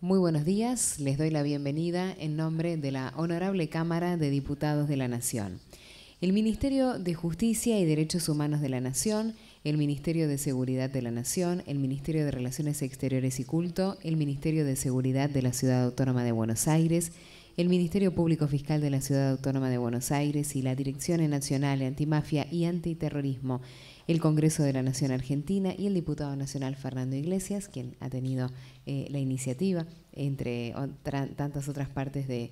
Muy buenos días, les doy la bienvenida en nombre de la Honorable Cámara de Diputados de la Nación. El Ministerio de Justicia y Derechos Humanos de la Nación, el Ministerio de Seguridad de la Nación, el Ministerio de Relaciones Exteriores y Culto, el Ministerio de Seguridad de la Ciudad Autónoma de Buenos Aires, el Ministerio Público Fiscal de la Ciudad Autónoma de Buenos Aires y la Dirección Nacional Antimafia y Antiterrorismo, el Congreso de la Nación Argentina y el Diputado Nacional Fernando Iglesias, quien ha tenido la iniciativa, entre tantas otras partes, de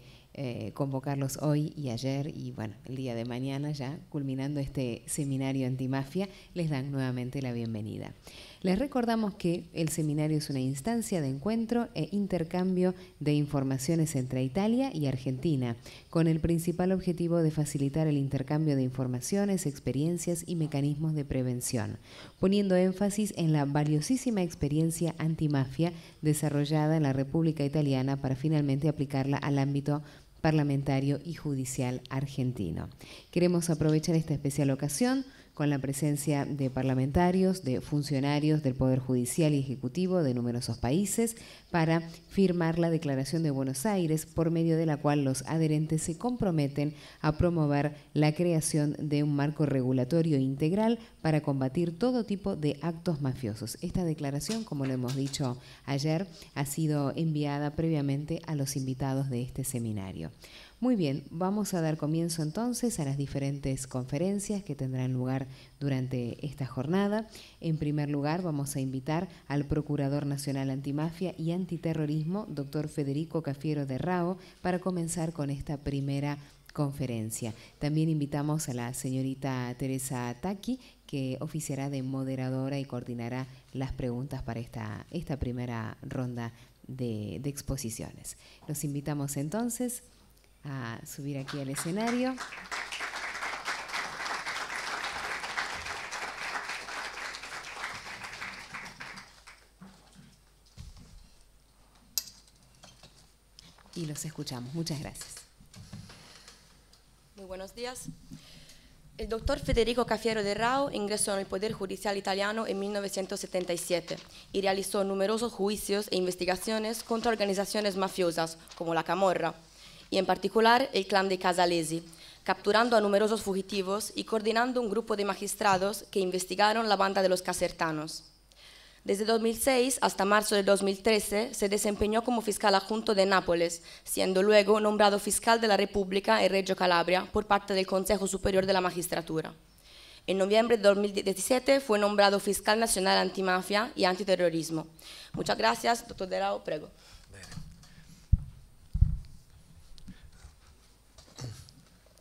convocarlos hoy y ayer y bueno, el día de mañana, ya culminando este seminario antimafia, les dan nuevamente la bienvenida. Les recordamos que el seminario es una instancia de encuentro e intercambio de informaciones entre Italia y Argentina, con el principal objetivo de facilitar el intercambio de informaciones, experiencias y mecanismos de prevención, poniendo énfasis en la valiosísima experiencia antimafia desarrollada en la República Italiana para finalmente aplicarla al ámbito parlamentario y judicial argentino. Queremos aprovechar esta especial ocasión con la presencia de parlamentarios, de funcionarios del Poder Judicial y Ejecutivo de numerosos países, para firmar la Declaración de Buenos Aires, por medio de la cual los adherentes se comprometen a promover la creación de un marco regulatorio integral para combatir todo tipo de actos mafiosos. Esta declaración, como lo hemos dicho ayer, ha sido enviada previamente a los invitados de este seminario. Muy bien, vamos a dar comienzo entonces a las diferentes conferencias que tendrán lugar durante esta jornada. En primer lugar, vamos a invitar al Procurador Nacional Antimafia y Antiterrorismo, doctor Federico Cafiero de Rao, para comenzar con esta primera conferencia. También invitamos a la señorita Teresa Tacchi, que oficiará de moderadora y coordinará las preguntas para esta primera ronda de exposiciones. Los invitamos entonces a subir aquí al escenario. Y los escuchamos. Muchas gracias. Muy buenos días. El doctor Federico Cafiero de Rao ingresó en el Poder Judicial italiano en 1977 y realizó numerosos juicios e investigaciones contra organizaciones mafiosas como la Camorra, y en particular el clan de Casalesi, capturando a numerosos fugitivos y coordinando un grupo de magistrados que investigaron la banda de los Casertanos. Desde 2006 hasta marzo de 2013 se desempeñó como fiscal adjunto de Nápoles, siendo luego nombrado fiscal de la República en Reggio Calabria por parte del Consejo Superior de la Magistratura. En noviembre de 2017 fue nombrado fiscal nacional antimafia y antiterrorismo. Muchas gracias, doctor De Rao, prego.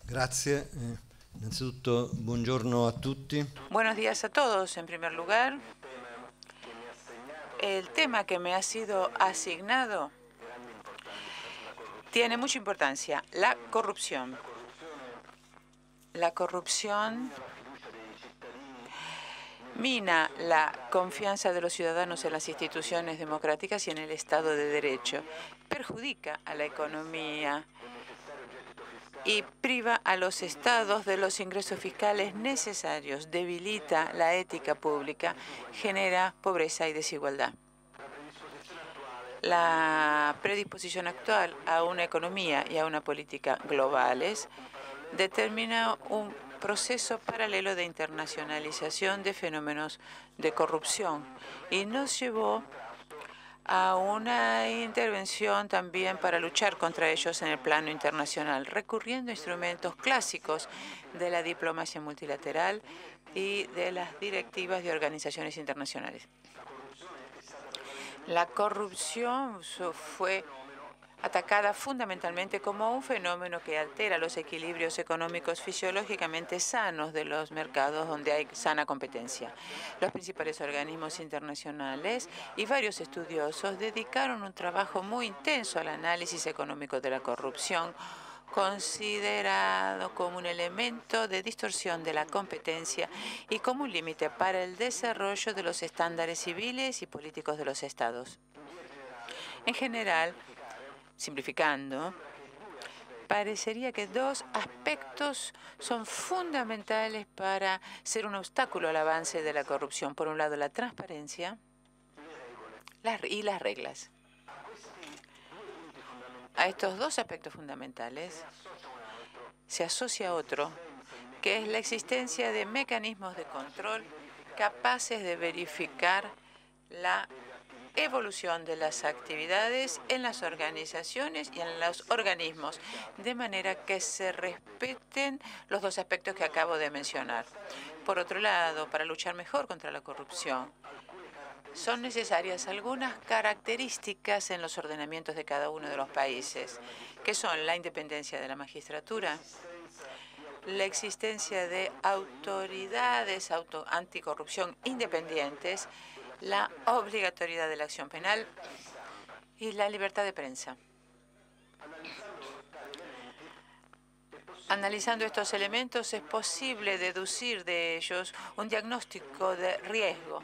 Grazie. Innanzitutto buongiorno a tutti. Buenos días a todos. En primer lugar, el tema que me ha sido asignado tiene mucha importancia: la corrupción. La corrupción mina la confianza de los ciudadanos en las instituciones democráticas y en el Estado de Derecho, perjudica a la economía y priva a los estados de los ingresos fiscales necesarios, debilita la ética pública, genera pobreza y desigualdad. La predisposición actual a una economía y a una política globales determina un proceso paralelo de internacionalización de fenómenos de corrupción y nos llevó a una intervención también para luchar contra ellos en el plano internacional, recurriendo a instrumentos clásicos de la diplomacia multilateral y de las directivas de organizaciones internacionales. La corrupción fue atacada fundamentalmente como un fenómeno que altera los equilibrios económicos fisiológicamente sanos de los mercados donde hay sana competencia. Los principales organismos internacionales y varios estudiosos dedicaron un trabajo muy intenso al análisis económico de la corrupción, considerado como un elemento de distorsión de la competencia y como un límite para el desarrollo de los estándares civiles y políticos de los estados. En general, simplificando, parecería que dos aspectos son fundamentales para ser un obstáculo al avance de la corrupción. Por un lado, la transparencia y las reglas. A estos dos aspectos fundamentales se asocia otro, que es la existencia de mecanismos de control capaces de verificar la evolución de las actividades en las organizaciones y en los organismos, de manera que se respeten los dos aspectos que acabo de mencionar. Por otro lado, para luchar mejor contra la corrupción, son necesarias algunas características en los ordenamientos de cada uno de los países, que son la independencia de la magistratura, la existencia de autoridades anticorrupción independientes, la obligatoriedad de la acción penal y la libertad de prensa. Analizando estos elementos, es posible deducir de ellos un diagnóstico de riesgo.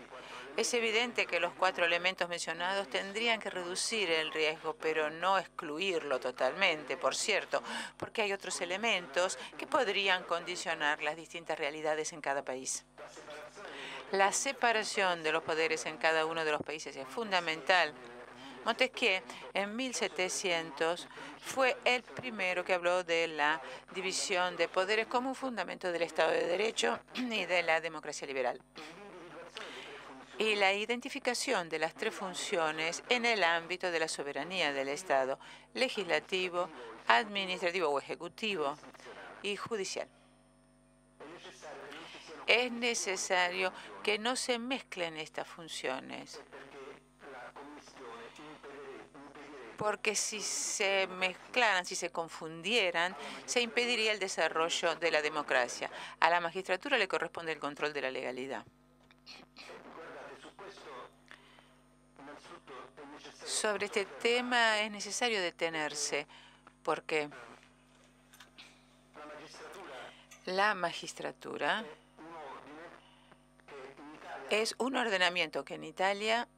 Es evidente que los 4 elementos mencionados tendrían que reducir el riesgo, pero no excluirlo totalmente, por cierto, porque hay otros elementos que podrían condicionar las distintas realidades en cada país. La separación de los poderes en cada uno de los países es fundamental. Montesquieu, en 1700, fue el primero que habló de la división de poderes como un fundamento del Estado de Derecho y de la democracia liberal. Y la identificación de las 3 funciones en el ámbito de la soberanía del Estado: legislativo, administrativo o ejecutivo y judicial. Es necesario que no se mezclen estas funciones, porque si se mezclaran, si se confundieran, se impediría el desarrollo de la democracia. A la magistratura le corresponde el control de la legalidad. Sobre este tema es necesario detenerse, porque la magistratura es un ordenamiento que en Italia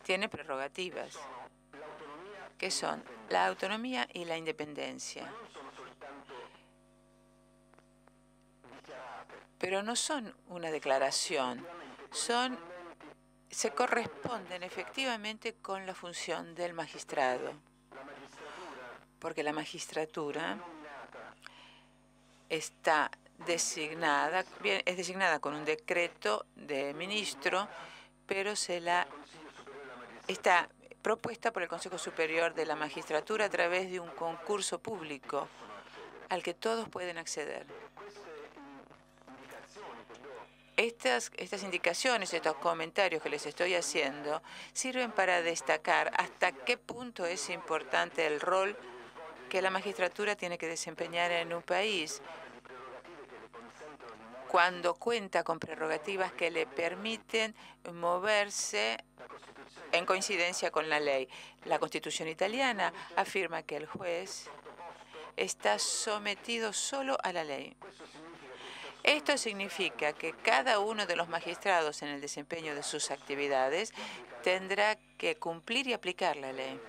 tiene prerrogativas, que son la autonomía y la independencia. Pero no son una declaración, se corresponden efectivamente con la función del magistrado, porque la magistratura está designada, es designada con un decreto de ministro, pero está propuesta por el Consejo Superior de la Magistratura a través de un concurso público al que todos pueden acceder. Estas indicaciones, estos comentarios que les estoy haciendo, sirven para destacar hasta qué punto es importante el rol que la magistratura tiene que desempeñar en un país cuando cuenta con prerrogativas que le permiten moverse en coincidencia con la ley. La Constitución italiana afirma que el juez está sometido solo a la ley. Esto significa que cada uno de los magistrados en el desempeño de sus actividades tendrá que cumplir y aplicar la ley.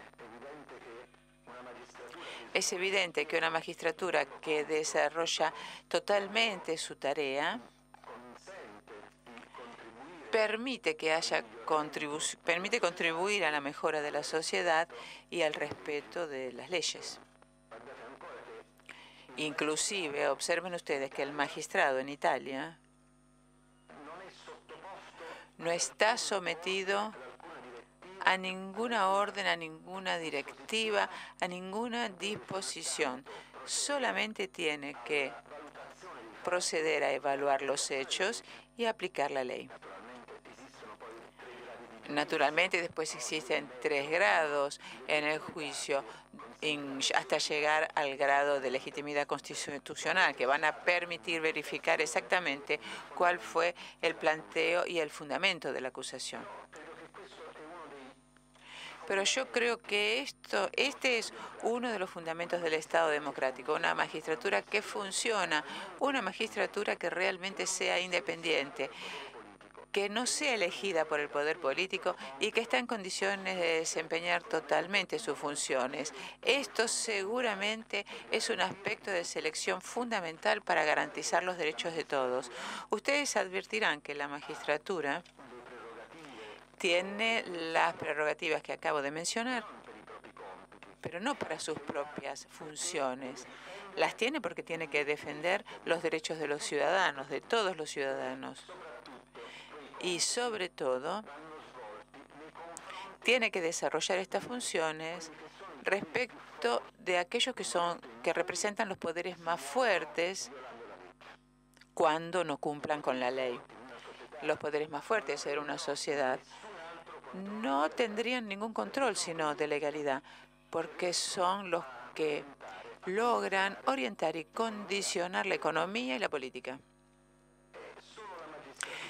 Es evidente que una magistratura que desarrolla totalmente su tarea permite contribuir a la mejora de la sociedad y al respeto de las leyes. Inclusive, observen ustedes que el magistrado en Italia no está sometido a ninguna orden, a ninguna directiva, a ninguna disposición. Solamente tiene que proceder a evaluar los hechos y aplicar la ley. Naturalmente, después existen 3 grados en el juicio hasta llegar al grado de legitimidad constitucional, que van a permitir verificar exactamente cuál fue el planteo y el fundamento de la acusación. Pero yo creo que este es uno de los fundamentos del Estado democrático, una magistratura que funciona, una magistratura que realmente sea independiente, que no sea elegida por el poder político y que está en condiciones de desempeñar totalmente sus funciones. Esto seguramente es un aspecto de selección fundamental para garantizar los derechos de todos. Ustedes advertirán que la magistratura tiene las prerrogativas que acabo de mencionar, pero no para sus propias funciones. Las tiene porque tiene que defender los derechos de los ciudadanos, de todos los ciudadanos. Y sobre todo, tiene que desarrollar estas funciones respecto de aquellos que representan los poderes más fuertes cuando no cumplan con la ley. Los poderes más fuertes de una sociedad no tendrían ningún control sino de legalidad, porque son los que logran orientar y condicionar la economía y la política.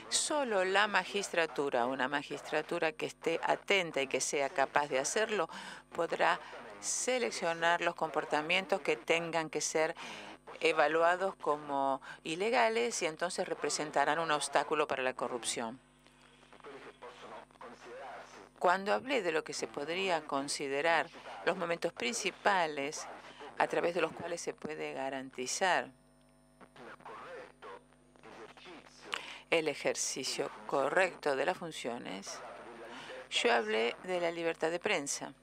Solo la magistratura, una magistratura que esté atenta y que sea capaz de hacerlo, podrá seleccionar los comportamientos que tengan que ser evaluados como ilegales y entonces representarán un obstáculo para la corrupción. Cuando hablé de lo que se podría considerar los momentos principales a través de los cuales se puede garantizar el ejercicio correcto de las funciones, yo hablé de la libertad de prensa,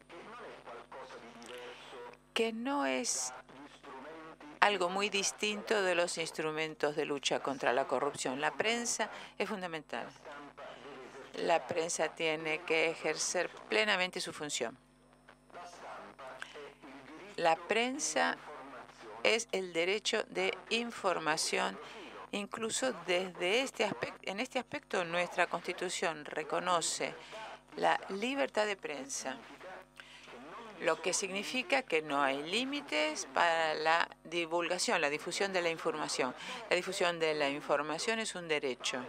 que no es algo muy distinto de los instrumentos de lucha contra la corrupción. La prensa es fundamental. La prensa tiene que ejercer plenamente su función. La prensa es el derecho de información. Incluso desde en este aspecto, nuestra Constitución reconoce la libertad de prensa, lo que significa que no hay límites para la divulgación, la difusión de la información. La difusión de la información es un derecho.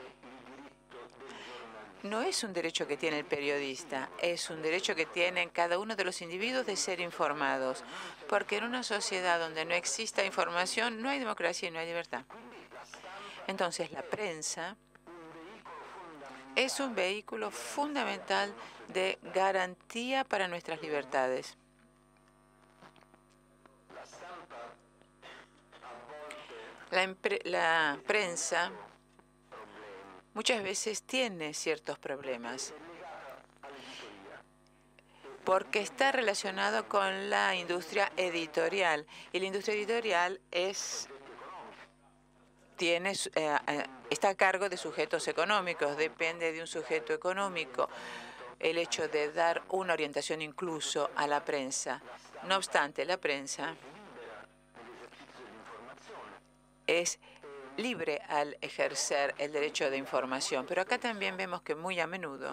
No es un derecho que tiene el periodista, es un derecho que tienen cada uno de los individuos de ser informados, porque en una sociedad donde no exista información, no hay democracia y no hay libertad. Entonces, la prensa es un vehículo fundamental de garantía para nuestras libertades. La prensa muchas veces tiene ciertos problemas porque está relacionado con la industria editorial, y la industria editorial está a cargo de sujetos económicos, depende de un sujeto económico el hecho de dar una orientación incluso a la prensa. No obstante, la prensa es libre al ejercer el derecho de información, pero acá también vemos que muy a menudo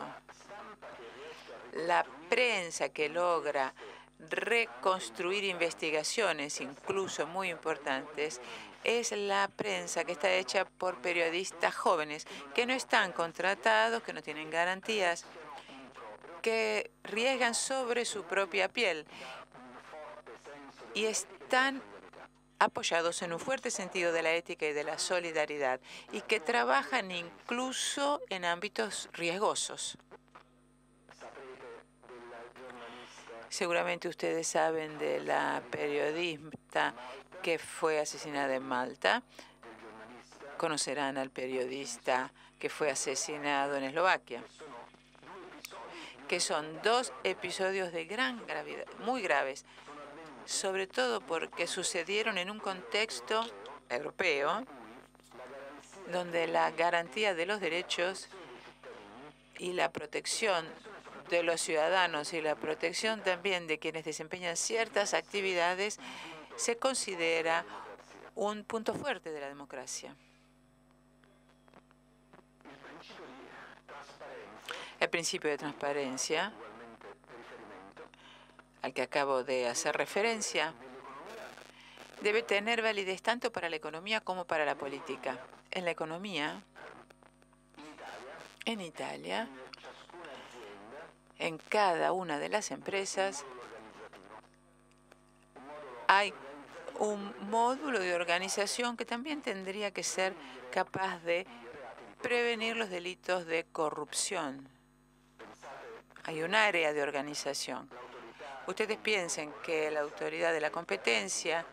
la prensa que logra reconstruir investigaciones, incluso muy importantes, es la prensa que está hecha por periodistas jóvenes, que no están contratados, que no tienen garantías, que riesgan sobre su propia piel y están apoyados en un fuerte sentido de la ética y de la solidaridad, y que trabajan incluso en ámbitos riesgosos. Seguramente ustedes saben de la periodista que fue asesinada en Malta. Conocerán al periodista que fue asesinado en Eslovaquia, que son dos episodios de gran gravedad, muy graves, sobre todo porque sucedieron en un contexto europeo donde la garantía de los derechos y la protección de los ciudadanos y la protección también de quienes desempeñan ciertas actividades se considera un punto fuerte de la democracia. El principio de transparencia, al que acabo de hacer referencia, debe tener validez tanto para la economía como para la política. En la economía, en Italia, en cada una de las empresas hay un módulo de organización que también tendría que ser capaz de prevenir los delitos de corrupción. Hay un área de organización. Ustedes piensen que la autoridad de la competencia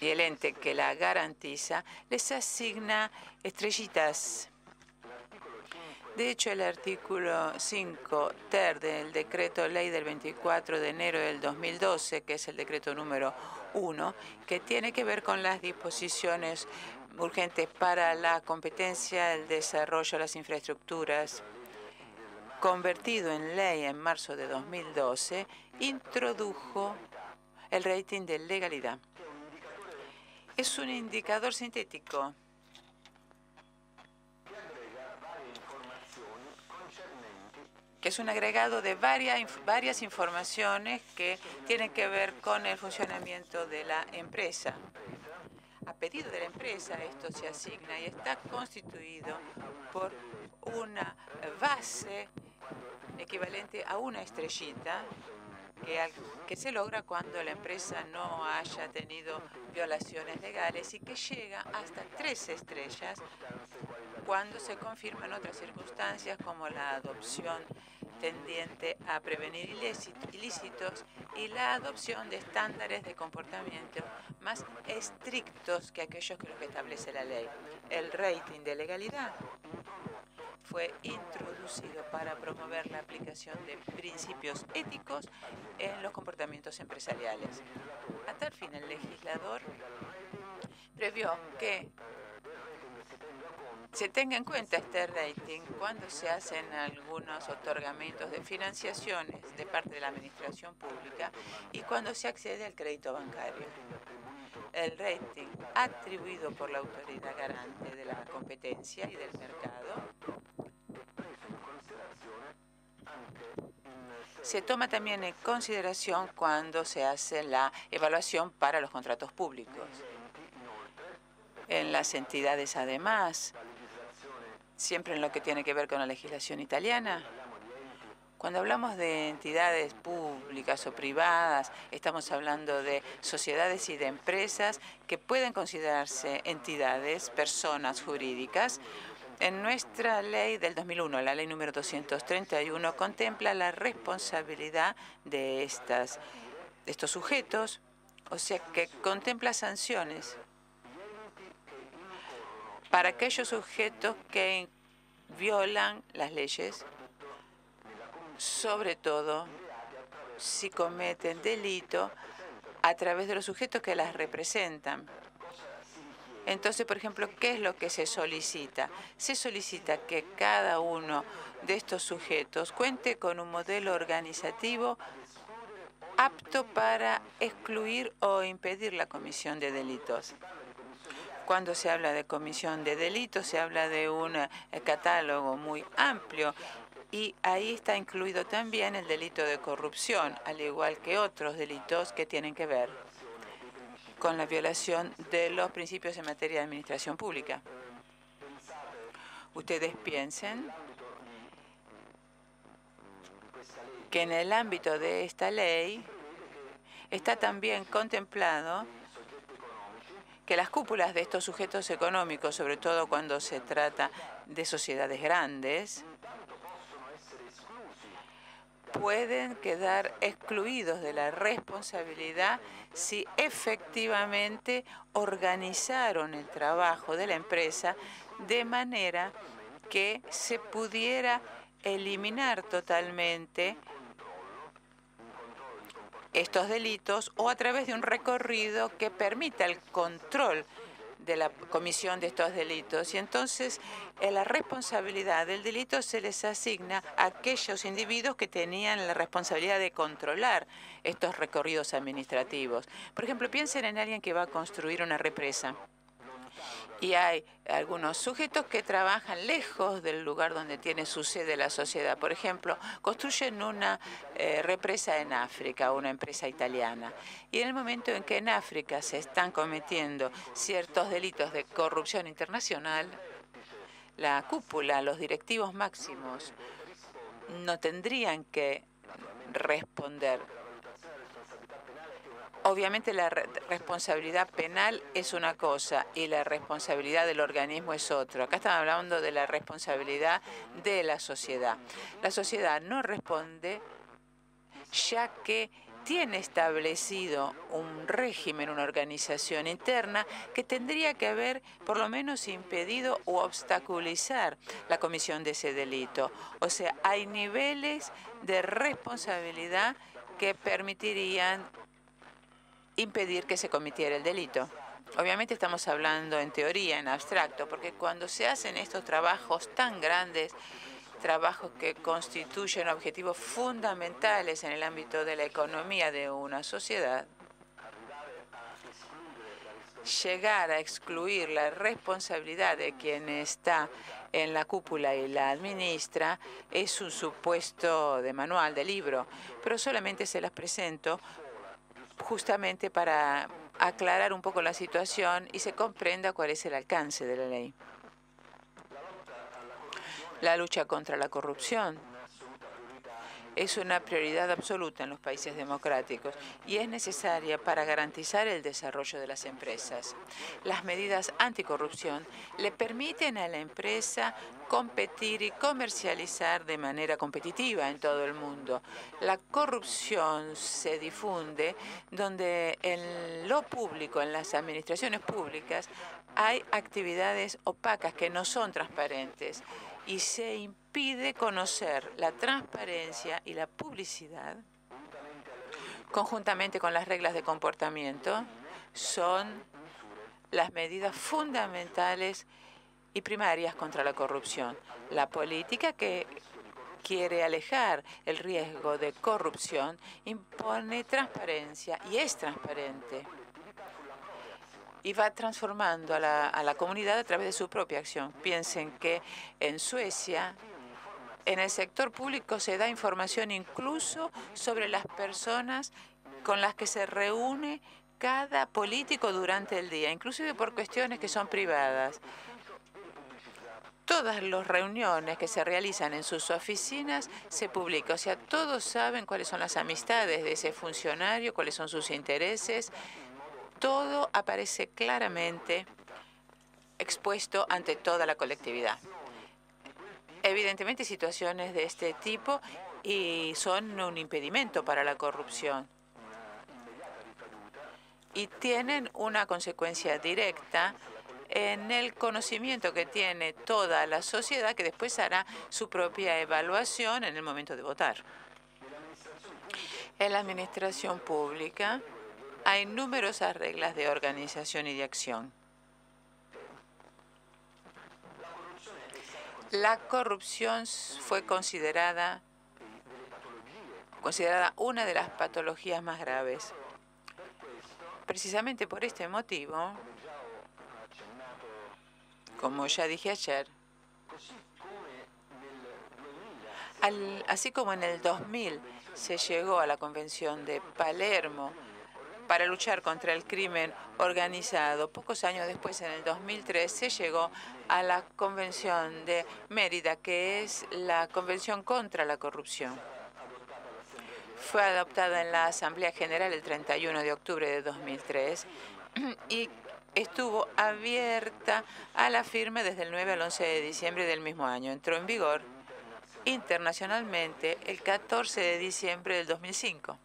y el ente que la garantiza les asigna estrellitas. De hecho, el artículo 5 ter del decreto ley del 24 de enero del 2012, que es el decreto número 1, que tiene que ver con las disposiciones urgentes para la competencia, el desarrollo de las infraestructuras, convertido en ley en marzo de 2012, introdujo el rating de legalidad. Es un indicador sintético que es un agregado de varias informaciones que tienen que ver con el funcionamiento de la empresa. A pedido de la empresa, esto se asigna y está constituido por una base equivalente a una estrellita que se logra cuando la empresa no haya tenido violaciones legales y que llega hasta 3 estrellas cuando se confirman otras circunstancias como la adopción tendiente a prevenir ilícitos y la adopción de estándares de comportamiento más estrictos que aquellos que los establece la ley. El rating de legalidad fue introducido para promover la aplicación de principios éticos en los comportamientos empresariales. A tal fin, el legislador previó que se tenga en cuenta este rating cuando se hacen algunos otorgamientos de financiaciones de parte de la administración pública y cuando se accede al crédito bancario. El rating atribuido por la autoridad garante de la competencia y del mercado se toma también en consideración cuando se hace la evaluación para los contratos públicos. En las entidades, además, siempre en lo que tiene que ver con la legislación italiana, cuando hablamos de entidades públicas o privadas, estamos hablando de sociedades y de empresas que pueden considerarse entidades, personas jurídicas. En nuestra ley del 2001, la ley número 231, contempla la responsabilidad de estos sujetos, o sea que contempla sanciones para aquellos sujetos que violan las leyes, sobre todo si cometen delito a través de los sujetos que las representan. Entonces, por ejemplo, ¿qué es lo que se solicita? Se solicita que cada uno de estos sujetos cuente con un modelo organizativo apto para excluir o impedir la comisión de delitos. Cuando se habla de comisión de delitos, se habla de un catálogo muy amplio y ahí está incluido también el delito de corrupción, al igual que otros delitos que tienen que ver con la violación de los principios en materia de administración pública. Ustedes piensen que en el ámbito de esta ley está también contemplado que las cúpulas de estos sujetos económicos, sobre todo cuando se trata de sociedades grandes, pueden quedar excluidos de la responsabilidad si efectivamente organizaron el trabajo de la empresa de manera que se pudiera eliminar totalmente estos delitos o a través de un recorrido que permita el control de la comisión de estos delitos. Y entonces la responsabilidad del delito se les asigna a aquellos individuos que tenían la responsabilidad de controlar estos recorridos administrativos. Por ejemplo, piensen en alguien que va a construir una represa. Y hay algunos sujetos que trabajan lejos del lugar donde tiene su sede la sociedad. Por ejemplo, construyen una represa en África, una empresa italiana. Y en el momento en que en África se están cometiendo ciertos delitos de corrupción internacional, la cúpula, los directivos máximos, no tendrían que responder. Obviamente la responsabilidad penal es una cosa y la responsabilidad del organismo es otra. Acá estamos hablando de la responsabilidad de la sociedad. La sociedad no responde ya que tiene establecido un régimen, una organización interna que tendría que haber por lo menos impedido u obstaculizar la comisión de ese delito. O sea, hay niveles de responsabilidad que permitirían impedir que se cometiera el delito. Obviamente estamos hablando en teoría, en abstracto, porque cuando se hacen estos trabajos tan grandes, trabajos que constituyen objetivos fundamentales en el ámbito de la economía de una sociedad, llegar a excluir la responsabilidad de quien está en la cúpula y la administra es un supuesto de manual, de libro, pero solamente se las presento justamente para aclarar un poco la situación y se comprenda cuál es el alcance de la ley. La lucha contra la corrupción es una prioridad absoluta en los países democráticos y es necesaria para garantizar el desarrollo de las empresas. Las medidas anticorrupción le permiten a la empresa competir y comercializar de manera competitiva en todo el mundo. La corrupción se difunde donde en lo público, en las administraciones públicas, hay actividades opacas que no son transparentes y se impide conocer la transparencia y la publicidad, conjuntamente con las reglas de comportamiento, son las medidas fundamentales y primarias contra la corrupción. La política que quiere alejar el riesgo de corrupción impone transparencia y es transparente. Y va transformando a la comunidad a través de su propia acción. Piensen que en Suecia, en el sector público se da información incluso sobre las personas con las que se reúne cada político durante el día, inclusive por cuestiones que son privadas. Todas las reuniones que se realizan en sus oficinas se publican, o sea, todos saben cuáles son las amistades de ese funcionario, cuáles son sus intereses. Todo aparece claramente expuesto ante toda la colectividad. Evidentemente, situaciones de este tipo y son un impedimento para la corrupción y tienen una consecuencia directa en el conocimiento que tiene toda la sociedad, que después hará su propia evaluación en el momento de votar. En la administración pública hay numerosas reglas de organización y de acción. La corrupción fue considerada una de las patologías más graves. Precisamente por este motivo, como ya dije ayer, así como en el 2000 se llegó a la Convención de Palermo para luchar contra el crimen organizado, pocos años después, en el 2003, se llegó a la Convención de Mérida, que es la Convención contra la Corrupción. Fue adoptada en la Asamblea General el 31 de octubre de 2003 y estuvo abierta a la firma desde el 9 al 11 de diciembre del mismo año. Entró en vigor internacionalmente el 14 de diciembre del 2005.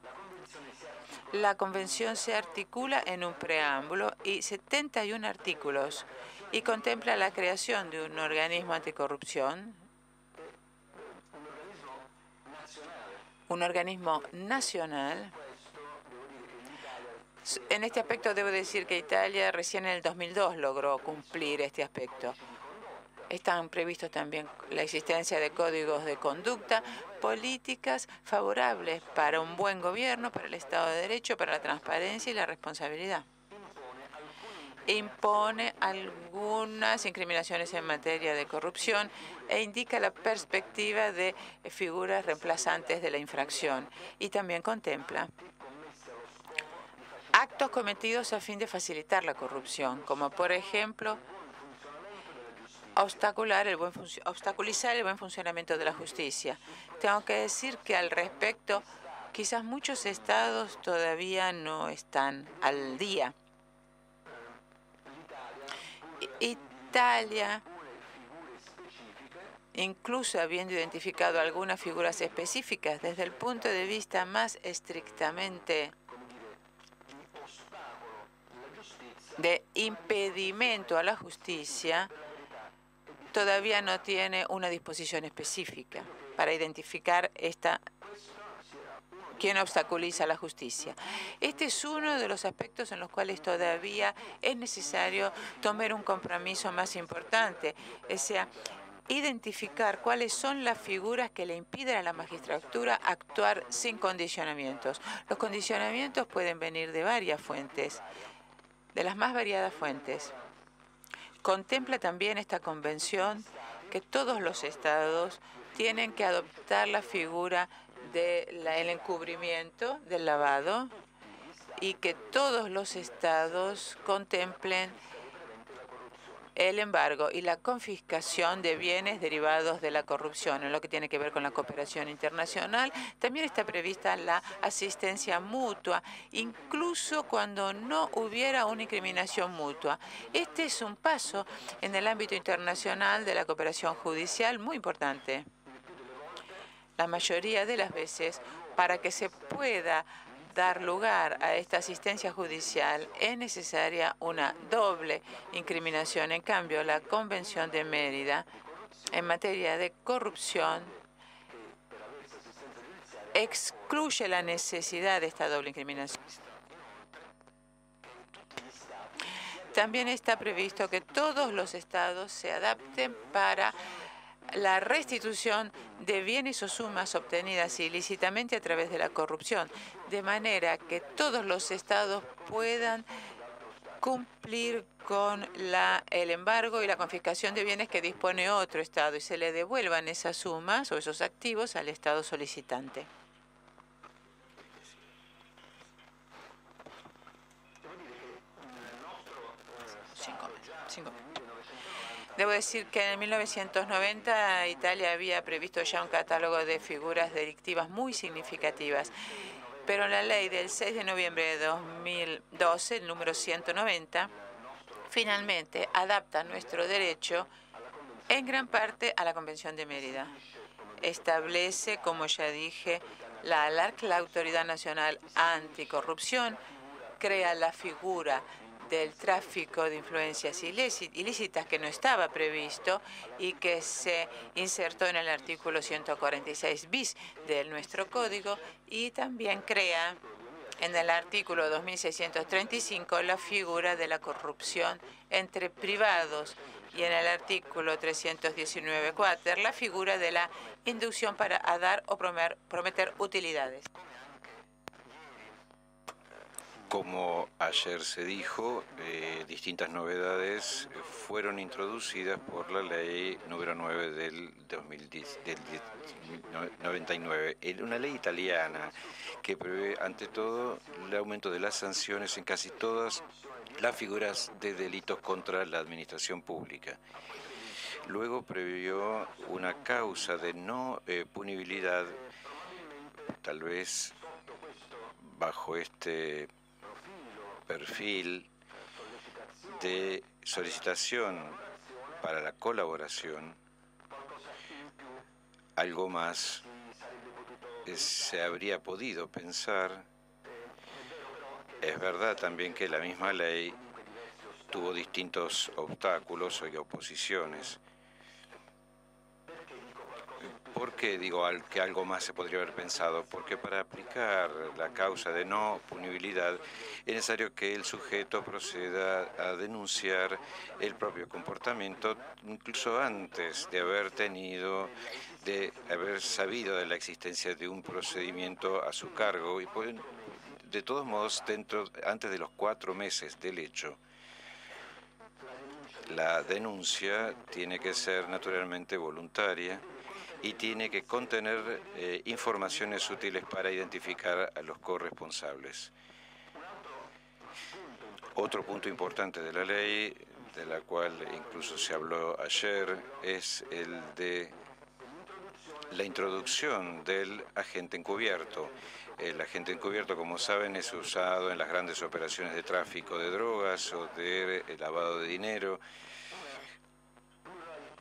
La convención se articula en un preámbulo y 71 artículos y contempla la creación de un organismo anticorrupción, un organismo nacional. En este aspecto debo decir que Italia recién en el 2002 logró cumplir este aspecto. Están previstos también la existencia de códigos de conducta, políticas favorables para un buen gobierno, para el Estado de Derecho, para la transparencia y la responsabilidad. Impone algunas incriminaciones en materia de corrupción e indica la perspectiva de figuras reemplazantes de la infracción. Y también contempla actos cometidos a fin de facilitar la corrupción, como por ejemplo obstaculizar el buen funcionamiento de la justicia. Tengo que decir que al respecto, quizás muchos estados todavía no están al día. Italia incluso habiendo identificado algunas figuras específicas desde el punto de vista más estrictamente de impedimento a la justicia, todavía no tiene una disposición específica para identificar quién obstaculiza la justicia. Este es uno de los aspectos en los cuales todavía es necesario tomar un compromiso más importante, o sea, identificar cuáles son las figuras que le impiden a la magistratura actuar sin condicionamientos. Los condicionamientos pueden venir de varias fuentes, de las más variadas fuentes. Contempla también esta convención que todos los estados tienen que adoptar la figura del encubrimiento, del lavado, y que todos los estados contemplen el embargo y la confiscación de bienes derivados de la corrupción. En lo que tiene que ver con la cooperación internacional, también está prevista la asistencia mutua, incluso cuando no hubiera una incriminación mutua. Este es un paso en el ámbito internacional de la cooperación judicial muy importante. La mayoría de las veces, para que se pueda dar lugar a esta asistencia judicial, es necesaria una doble incriminación. En cambio, la Convención de Mérida en materia de corrupción excluye la necesidad de esta doble incriminación. También está previsto que todos los estados se adapten para la restitución de bienes o sumas obtenidas ilícitamente a través de la corrupción, de manera que todos los estados puedan cumplir con el embargo y la confiscación de bienes que dispone otro estado y se le devuelvan esas sumas o esos activos al estado solicitante. Cinco. Debo decir que en 1990 Italia había previsto ya un catálogo de figuras delictivas muy significativas, pero la ley del 6 de noviembre de 2012, el número 190, finalmente adapta nuestro derecho en gran parte a la Convención de Mérida. Establece, como ya dije, la ANAC, la Autoridad Nacional Anticorrupción, crea la figura del tráfico de influencias ilícitas que no estaba previsto y que se insertó en el artículo 146 bis de nuestro código, y también crea en el artículo 2635 la figura de la corrupción entre privados y en el artículo 319 quater la figura de la inducción para dar o prometer utilidades. Como ayer se dijo, distintas novedades fueron introducidas por la ley número 9 del 99. Una ley italiana que prevé, ante todo, el aumento de las sanciones en casi todas las figuras de delitos contra la administración pública. Luego previó una causa de no punibilidad, tal vez bajo este perfil de solicitación para la colaboración. Algo más se habría podido pensar. Es verdad también que la misma ley tuvo distintos obstáculos y oposiciones. ¿Por qué digo que algo más se podría haber pensado? Porque para aplicar la causa de no punibilidad es necesario que el sujeto proceda a denunciar el propio comportamiento incluso antes de haber sabido de la existencia de un procedimiento a su cargo y de todos modos antes de los 4 meses del hecho. La denuncia tiene que ser naturalmente voluntaria y tiene que contener informaciones útiles para identificar a los corresponsables. Otro punto importante de la ley, de la cual incluso se habló ayer, es el de la introducción del agente encubierto. El agente encubierto, como saben, es usado en las grandes operaciones de tráfico de drogas o de lavado de dinero.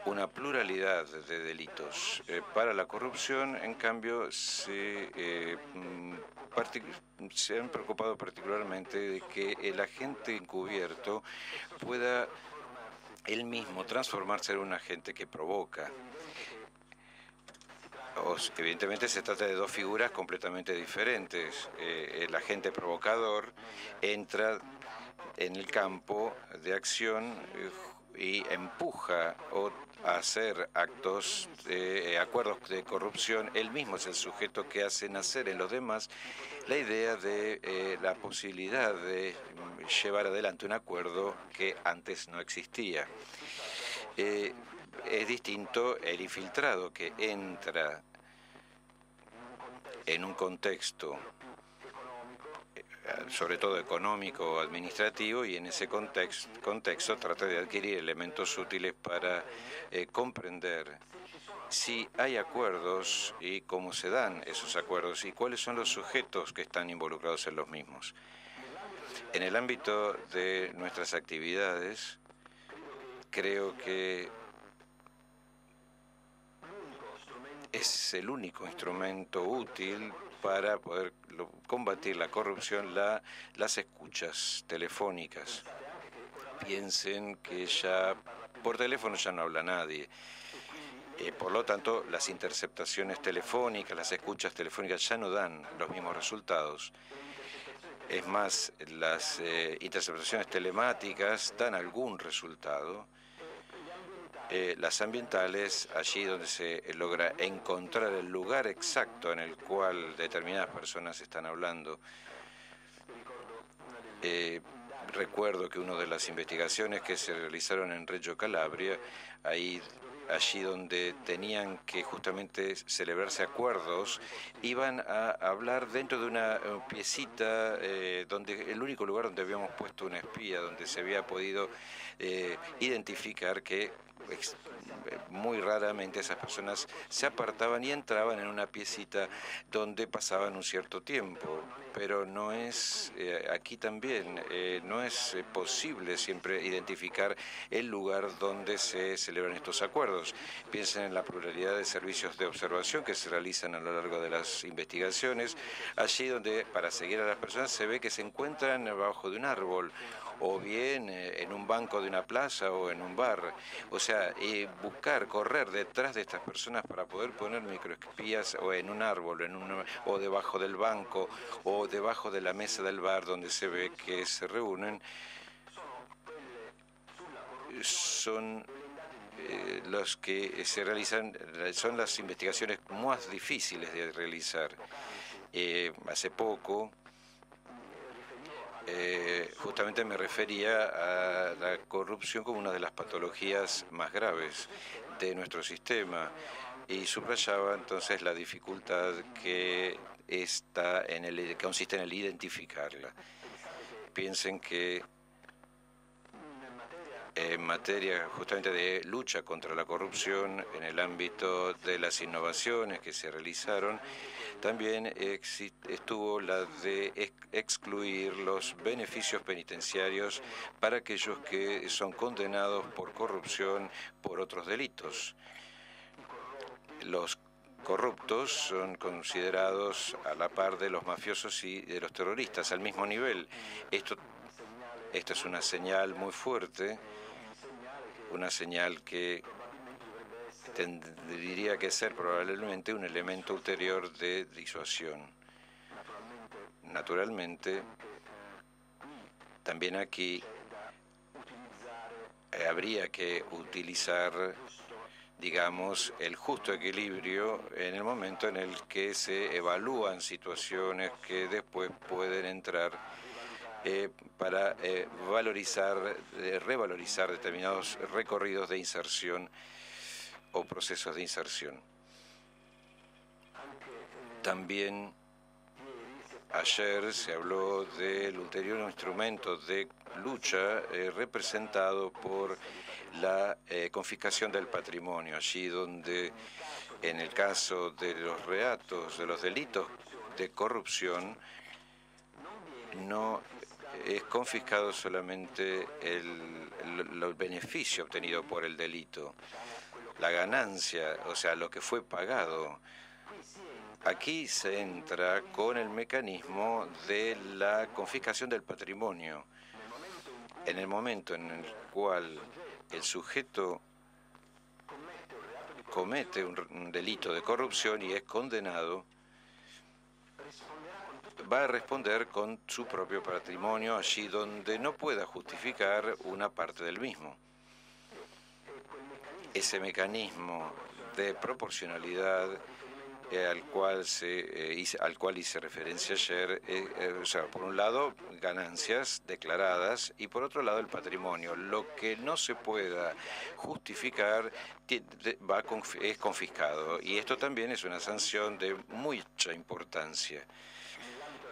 una pluralidad de delitos. Para la corrupción, en cambio, se han preocupado particularmente de que el agente encubierto pueda él mismo transformarse en un agente que provoca. Evidentemente se trata de dos figuras completamente diferentes. El agente provocador entra en el campo de acción y empuja a hacer acuerdos de corrupción. Él mismo es el sujeto que hace nacer en los demás la idea de la posibilidad de llevar adelante un acuerdo que antes no existía. Es distinto el infiltrado que entra en un contexto, sobre todo económico o administrativo, y en ese contexto trata de adquirir elementos útiles para comprender si hay acuerdos y cómo se dan esos acuerdos y cuáles son los sujetos que están involucrados en los mismos. En el ámbito de nuestras actividades, creo que es el único instrumento útil para poder combatir la corrupción, las escuchas telefónicas. Piensen que ya por teléfono ya no habla nadie. Por lo tanto, las interceptaciones telefónicas, las escuchas telefónicas ya no dan los mismos resultados. Es más, las interceptaciones telemáticas dan algún resultado. Las ambientales, allí donde se logra encontrar el lugar exacto en el cual determinadas personas están hablando. Recuerdo que una de las investigaciones que se realizaron en Reggio Calabria, allí donde tenían que justamente celebrarse acuerdos, iban a hablar dentro de una piecita, donde el único lugar donde habíamos puesto una espía, donde se había podido identificar que muy raramente esas personas se apartaban y entraban en una piecita donde pasaban un cierto tiempo. Pero no es, aquí también, no es posible siempre identificar el lugar donde se celebran estos acuerdos. Piensen en la pluralidad de servicios de observación que se realizan a lo largo de las investigaciones, allí donde para seguir a las personas se ve que se encuentran debajo de un árbol, o bien en un banco de una plaza o en un bar. O sea, correr detrás de estas personas para poder poner microespías o en un árbol, o debajo del banco, o debajo de la mesa del bar donde se ve que se reúnen, son los que se realizan, son las investigaciones más difíciles de realizar. Hace poco, justamente me refería a la corrupción como una de las patologías más graves de nuestro sistema y subrayaba entonces la dificultad que consiste en el identificarla. Piensen que en materia justamente de lucha contra la corrupción, en el ámbito de las innovaciones que se realizaron, también estuvo la de excluir los beneficios penitenciarios para aquellos que son condenados por corrupción por otros delitos. Los corruptos son considerados a la par de los mafiosos y de los terroristas, al mismo nivel. Esto es una señal muy fuerte, una señal que tendría que ser probablemente un elemento ulterior de disuasión. Naturalmente, también aquí habría que utilizar, digamos, el justo equilibrio en el momento en el que se evalúan situaciones que después pueden entrar para revalorizar determinados recorridos de inserción o procesos de inserción. También ayer se habló del ulterior instrumento de lucha representado por la confiscación del patrimonio, allí donde en el caso de los reatos, de los delitos de corrupción, no es confiscado solamente el beneficio obtenido por el delito, la ganancia, o sea, lo que fue pagado. Aquí se entra con el mecanismo de la confiscación del patrimonio. En el momento en el cual el sujeto comete un delito de corrupción y es condenado, va a responder con su propio patrimonio allí donde no pueda justificar una parte del mismo. Ese mecanismo de proporcionalidad al cual hice referencia ayer, o sea, por un lado ganancias declaradas y por otro lado el patrimonio. Lo que no se pueda justificar es confiscado, y esto también es una sanción de mucha importancia.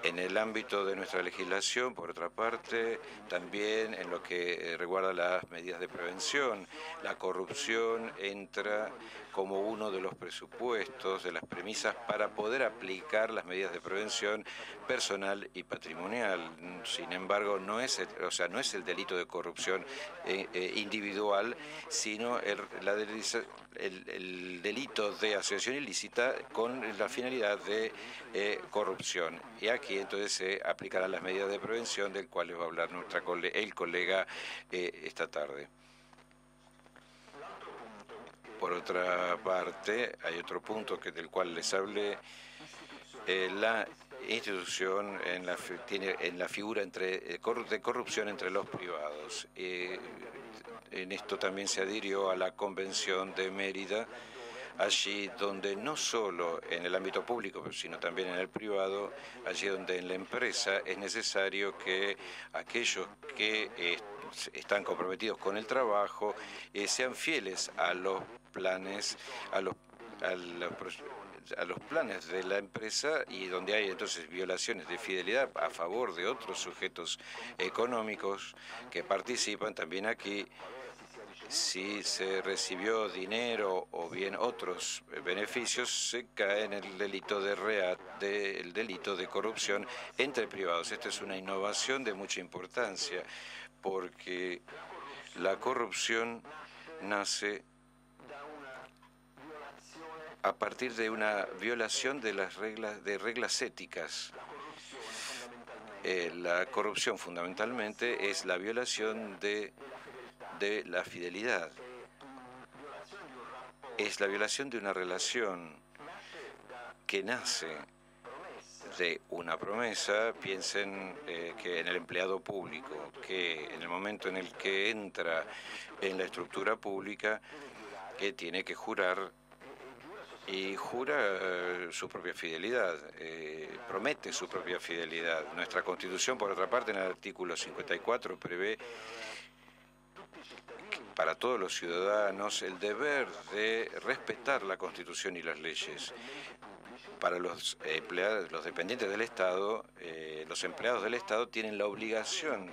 En el ámbito de nuestra legislación, por otra parte, también en lo que reguarda las medidas de prevención, la corrupción entra como uno de los presupuestos, de las premisas para poder aplicar las medidas de prevención personal y patrimonial. Sin embargo, no es el delito de corrupción individual, sino el delito de asociación ilícita con la finalidad de corrupción. Y aquí entonces se aplicarán las medidas de prevención del cual les va a hablar el colega esta tarde. Por otra parte, hay otro punto del cual les hablé. La institución tiene en la figura de corrupción entre los privados. En esto también se adhirió a la Convención de Mérida, allí donde no solo en el ámbito público, sino también en el privado, allí donde en la empresa es necesario que aquellos que están comprometidos con el trabajo sean fieles a los planes, a los planes de la empresa, y donde hay entonces violaciones de fidelidad a favor de otros sujetos económicos que participan también aquí. Si se recibió dinero o bien otros beneficios, se cae en el delito el delito de corrupción entre privados. Esta es una innovación de mucha importancia, porque la corrupción nace a partir de una violación de las reglas éticas. La corrupción fundamentalmente es la violación de la fidelidad. Es la violación de una relación que nace de una promesa. Piensen que en el empleado público, que en el momento en el que entra en la estructura pública, que tiene que jurar, y jura su propia fidelidad, promete su propia fidelidad. Nuestra Constitución, por otra parte, en el artículo 54 prevé para todos los ciudadanos el deber de respetar la Constitución y las leyes. Para los empleados, los dependientes del Estado, los empleados del Estado tienen la obligación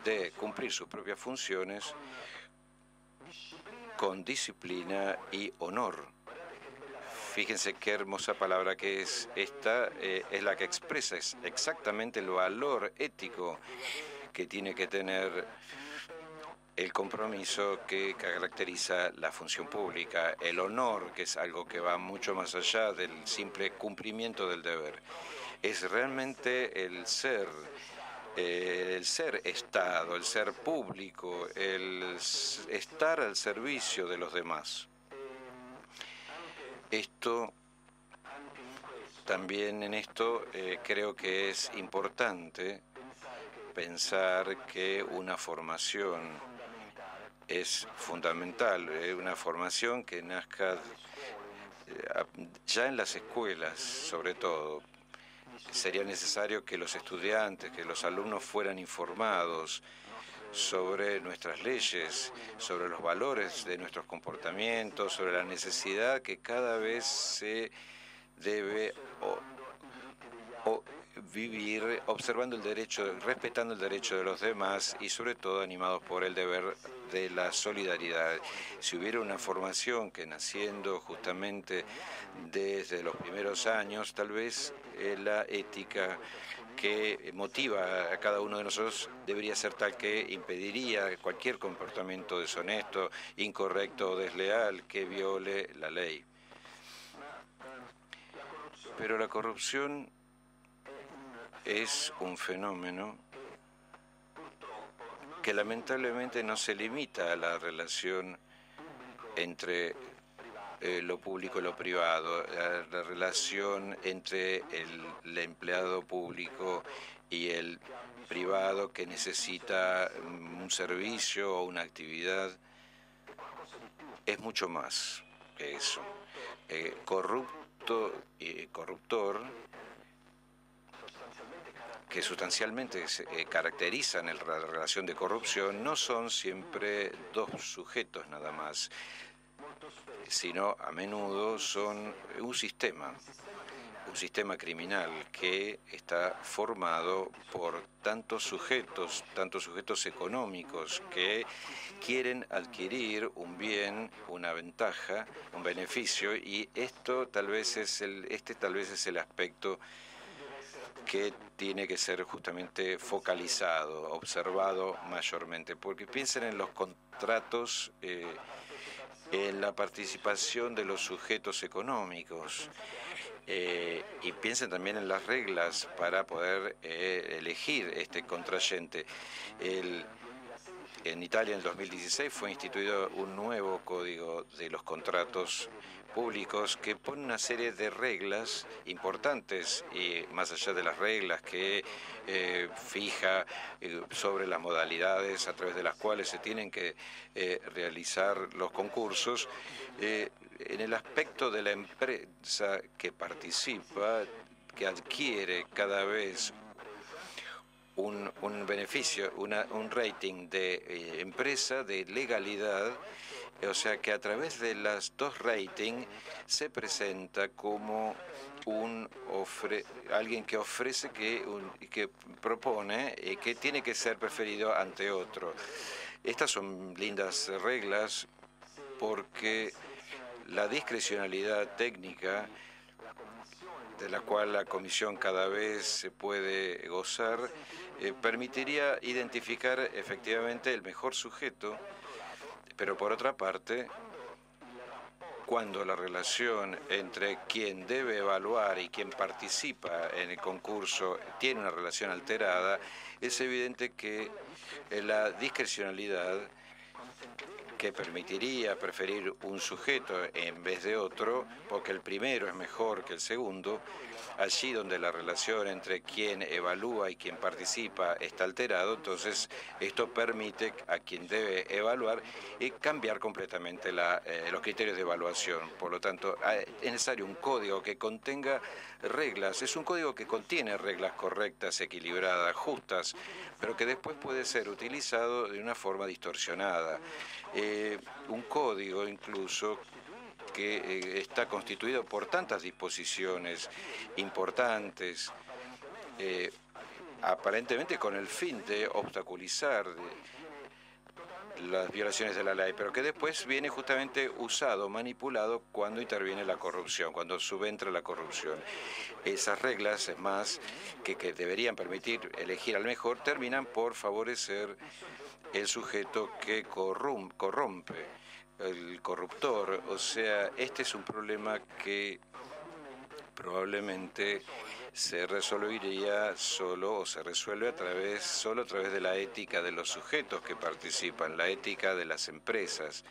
de cumplir sus propias funciones con disciplina y honor. Fíjense qué hermosa palabra que es esta, es la que expresa exactamente el valor ético que tiene que tener el compromiso que caracteriza la función pública, el honor, que es algo que va mucho más allá del simple cumplimiento del deber. Es realmente el ser Estado, el ser público, el estar al servicio de los demás. También creo que es importante pensar que una formación es fundamental, una formación que nazca ya en las escuelas, sobre todo. Sería necesario que los estudiantes, que los alumnos fueran informados sobre nuestras leyes, sobre los valores de nuestros comportamientos, sobre la necesidad que cada vez se debe vivir observando el derecho, respetando el derecho de los demás y sobre todo animados por el deber de la solidaridad. Si hubiera una formación que naciendo justamente desde los primeros años, tal vez la ética que motiva a cada uno de nosotros debería ser tal que impediría cualquier comportamiento deshonesto, incorrecto o desleal que viole la ley. Pero la corrupción es un fenómeno que lamentablemente no se limita a la relación entre lo público y lo privado, a la relación entre el empleado público y el privado que necesita un servicio o una actividad. Es mucho más que eso. Corrupto y corruptor, que sustancialmente se caracterizan en la relación de corrupción, no son siempre dos sujetos nada más, sino a menudo son un sistema criminal que está formado por tantos sujetos económicos que quieren adquirir un bien, una ventaja, un beneficio, y esto tal vez es el aspecto que tiene que ser justamente focalizado, observado mayormente, porque piensen en los contratos, en la participación de los sujetos económicos, y piensen también en las reglas para poder elegir este contrayente. En Italia en el 2016 fue instituido un nuevo código de los contratos públicos que pone una serie de reglas importantes, y más allá de las reglas que fija sobre las modalidades a través de las cuales se tienen que realizar los concursos, en el aspecto de la empresa que participa, que adquiere cada vez un beneficio, un rating de empresa, de legalidad, o sea que a través de las dos ratings se presenta como alguien que ofrece, que propone, que tiene que ser preferido ante otro. Estas son lindas reglas porque la discrecionalidad técnica de la cual la Comisión cada vez se puede gozar, permitiría identificar efectivamente el mejor sujeto, pero por otra parte, cuando la relación entre quien debe evaluar y quien participa en el concurso tiene una relación alterada, es evidente que la discrecionalidad que permitiría preferir un sujeto en vez de otro, porque el primero es mejor que el segundo, allí donde la relación entre quien evalúa y quien participa está alterado, entonces esto permite a quien debe evaluar cambiar completamente los criterios de evaluación. Por lo tanto, es necesario un código que contenga reglas, es un código que contiene reglas correctas, equilibradas, justas, pero que después puede ser utilizado de una forma distorsionada. Un código incluso que está constituido por tantas disposiciones importantes, aparentemente con el fin de obstaculizar las violaciones de la ley, pero que después viene justamente usado, manipulado cuando interviene la corrupción, cuando subentra la corrupción. Esas reglas, es más, que deberían permitir elegir al mejor, terminan por favorecer el sujeto que corrompe, el corruptor. O sea, este es un problema que probablemente se resolvería solo a través de la ética de los sujetos que participan, la ética de las empresas.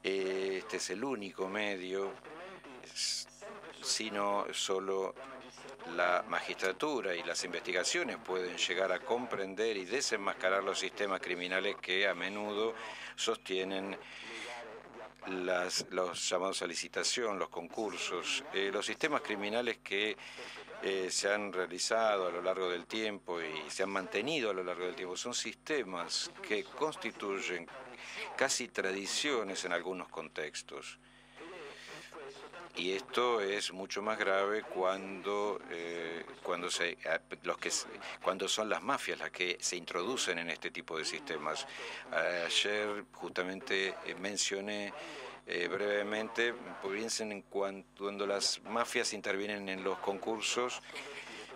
Este es el único medio, sino solo la magistratura y las investigaciones pueden llegar a comprender y desenmascarar los sistemas criminales que a menudo sostienen los llamados a licitación, los concursos. Los sistemas criminales que se han realizado a lo largo del tiempo y se han mantenido a lo largo del tiempo son sistemas que constituyen casi tradiciones en algunos contextos. Y esto es mucho más grave cuando son las mafias las que se introducen en este tipo de sistemas. Ayer justamente mencioné brevemente, piensen en cuando las mafias intervienen en los concursos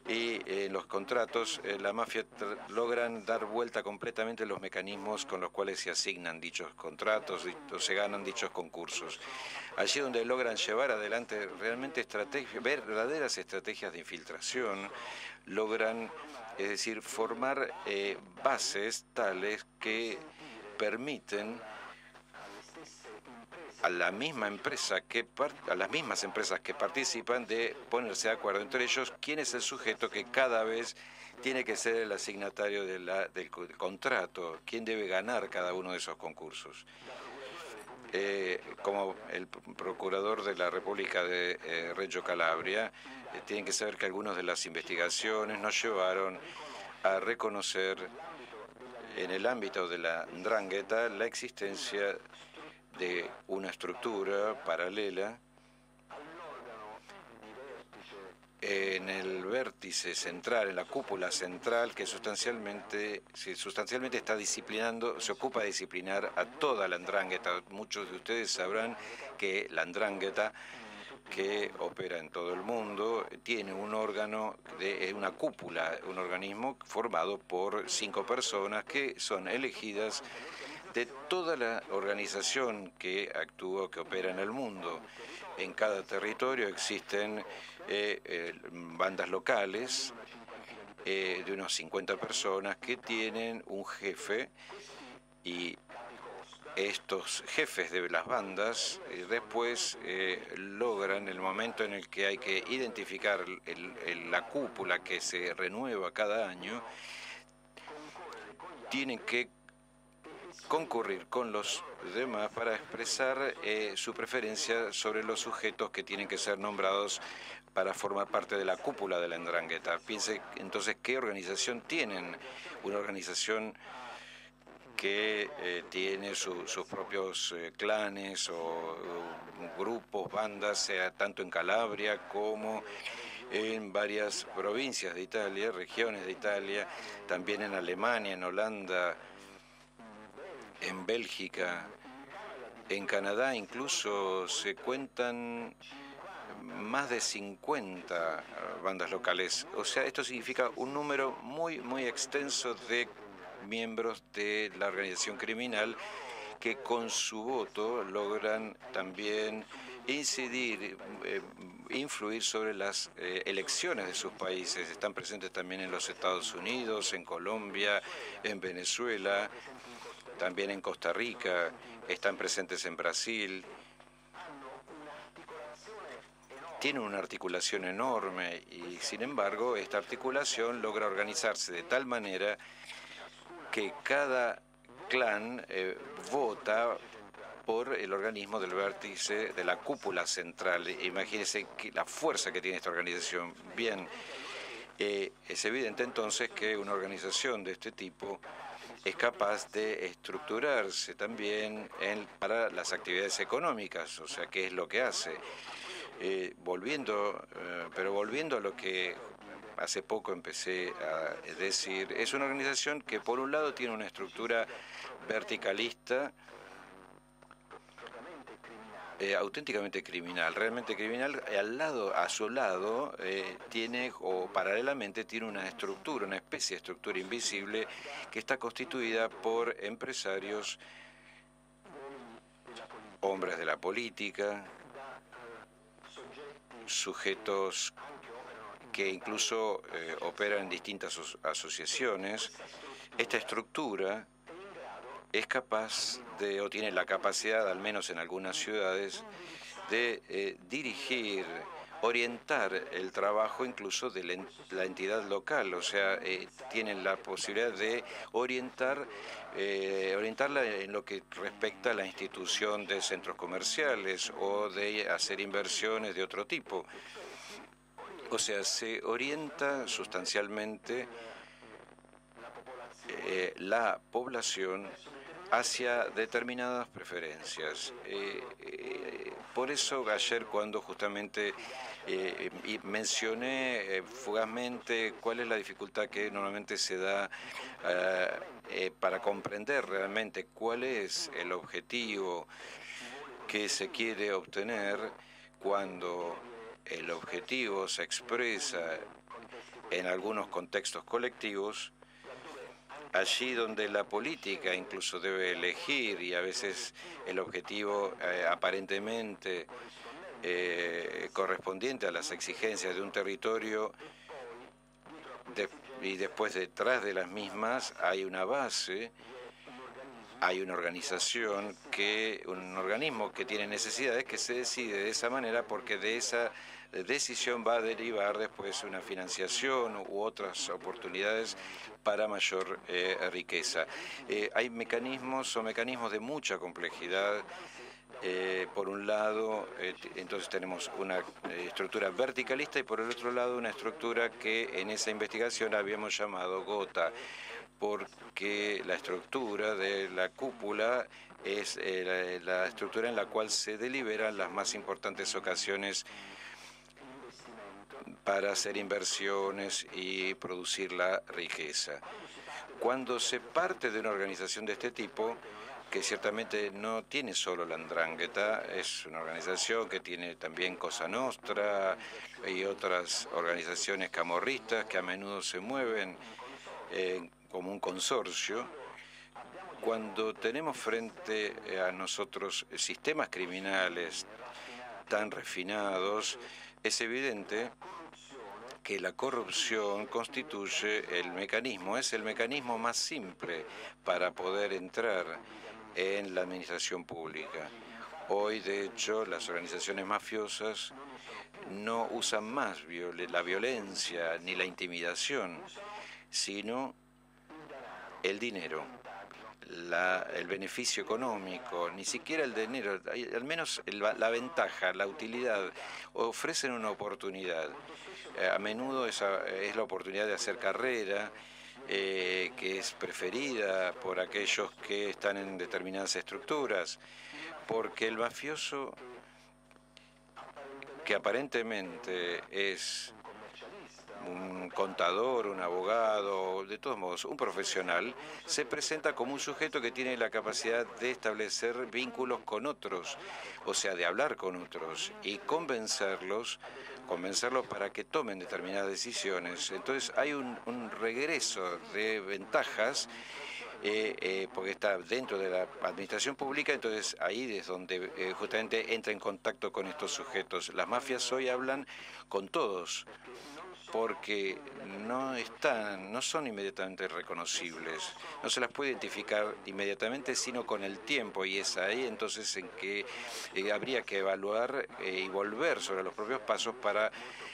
y en los contratos, la mafia logran dar vuelta completamente los mecanismos con los cuales se asignan dichos contratos o se ganan dichos concursos. Allí donde logran llevar adelante realmente verdaderas estrategias de infiltración, logran, es decir, formar bases tales que permiten a las mismas empresas que participan de ponerse de acuerdo entre ellos quién es el sujeto que cada vez tiene que ser el asignatario del contrato, quién debe ganar cada uno de esos concursos. Como el procurador de la República de Reggio Calabria, tienen que saber que algunas de las investigaciones nos llevaron a reconocer en el ámbito de la 'ndrangheta la existencia de una estructura paralela en el vértice central, en la cúpula central, que sustancialmente está disciplinando, se ocupa de disciplinar a toda la 'ndrangheta. Muchos de ustedes sabrán que la 'ndrangheta, que opera en todo el mundo, tiene un órgano, una cúpula, un organismo formado por 5 personas que son elegidas de toda la organización que actúa, que opera en el mundo. En cada territorio existen bandas locales de unos 50 personas que tienen un jefe, y estos jefes de las bandas después logran, el momento en el que hay que identificar la cúpula que se renueva cada año, tienen que concurrir con los demás para expresar su preferencia sobre los sujetos que tienen que ser nombrados para formar parte de la cúpula de la 'ndrangheta. Piense entonces qué organización tienen, una organización que tiene sus propios clanes o grupos, bandas, sea tanto en Calabria como en varias provincias de Italia, regiones de Italia, también en Alemania, en Holanda, en Bélgica, en Canadá incluso se cuentan más de 50 bandas locales. O sea, esto significa un número muy, muy extenso de miembros de la organización criminal que con su voto logran también incidir, influir sobre las elecciones de sus países. Están presentes también en los Estados Unidos, en Colombia, en Venezuela, también en Costa Rica, están presentes en Brasil. Tienen una articulación enorme y, sin embargo, esta articulación logra organizarse de tal manera que cada clan vota por el organismo del vértice de la cúpula central. Imagínense la fuerza que tiene esta organización. Bien, es evidente entonces que una organización de este tipo es capaz de estructurarse también para las actividades económicas, o sea, ¿qué es lo que hace? Volviendo a lo que hace poco empecé a decir, es una organización que por un lado tiene una estructura verticalista, auténticamente criminal, realmente criminal. A su lado tiene, o paralelamente tiene una estructura, una especie de estructura invisible que está constituida por empresarios, hombres de la política, sujetos que incluso operan en distintas asociaciones. Esta estructura es capaz de, o tiene la capacidad, al menos en algunas ciudades, de dirigir, orientar el trabajo incluso de la entidad local, o sea, tienen la posibilidad de orientarla en lo que respecta a la institución de centros comerciales o de hacer inversiones de otro tipo. O sea, se orienta sustancialmente la población hacia determinadas preferencias. por eso ayer cuando justamente y mencioné fugazmente cuál es la dificultad que normalmente se da para comprender realmente cuál es el objetivo que se quiere obtener cuando el objetivo se expresa en algunos contextos colectivos, allí donde la política incluso debe elegir y a veces el objetivo aparentemente correspondiente a las exigencias de un territorio y después detrás de las mismas hay una base, hay una organización, un organismo que tiene necesidades que se decide de esa manera porque de esa decisión va a derivar después una financiación u otras oportunidades para mayor riqueza. Hay mecanismos de mucha complejidad. Por un lado, entonces tenemos una estructura verticalista y por el otro lado una estructura que en esa investigación habíamos llamado gota, porque la estructura de la cúpula es la estructura en la cual se deliberan las más importantes ocasiones para hacer inversiones y producir la riqueza. Cuando se parte de una organización de este tipo, que ciertamente no tiene solo la 'Ndrangheta, es una organización que tiene también Cosa Nostra y otras organizaciones camorristas que a menudo se mueven como un consorcio. Cuando tenemos frente a nosotros sistemas criminales tan refinados, es evidente que la corrupción constituye el mecanismo, es el mecanismo más simple para poder entrar en la administración pública. Hoy, de hecho, las organizaciones mafiosas no usan más la violencia ni la intimidación, sino el dinero, el beneficio económico, ni siquiera el dinero, al menos la ventaja, la utilidad, ofrecen una oportunidad. A menudo esa es la oportunidad de hacer carrera, que es preferida por aquellos que están en determinadas estructuras, porque el mafioso, que aparentemente es un contador, un abogado, de todos modos, un profesional, se presenta como un sujeto que tiene la capacidad de establecer vínculos con otros, o sea, de hablar con otros y convencerlos para que tomen determinadas decisiones. Entonces hay un regreso de ventajas porque está dentro de la administración pública, entonces ahí es donde justamente entra en contacto con estos sujetos. Las mafias hoy hablan con todos, porque no son inmediatamente reconocibles, no se las puede identificar inmediatamente, sino con el tiempo, y es ahí entonces en que habría que evaluar y volver sobre los propios pasos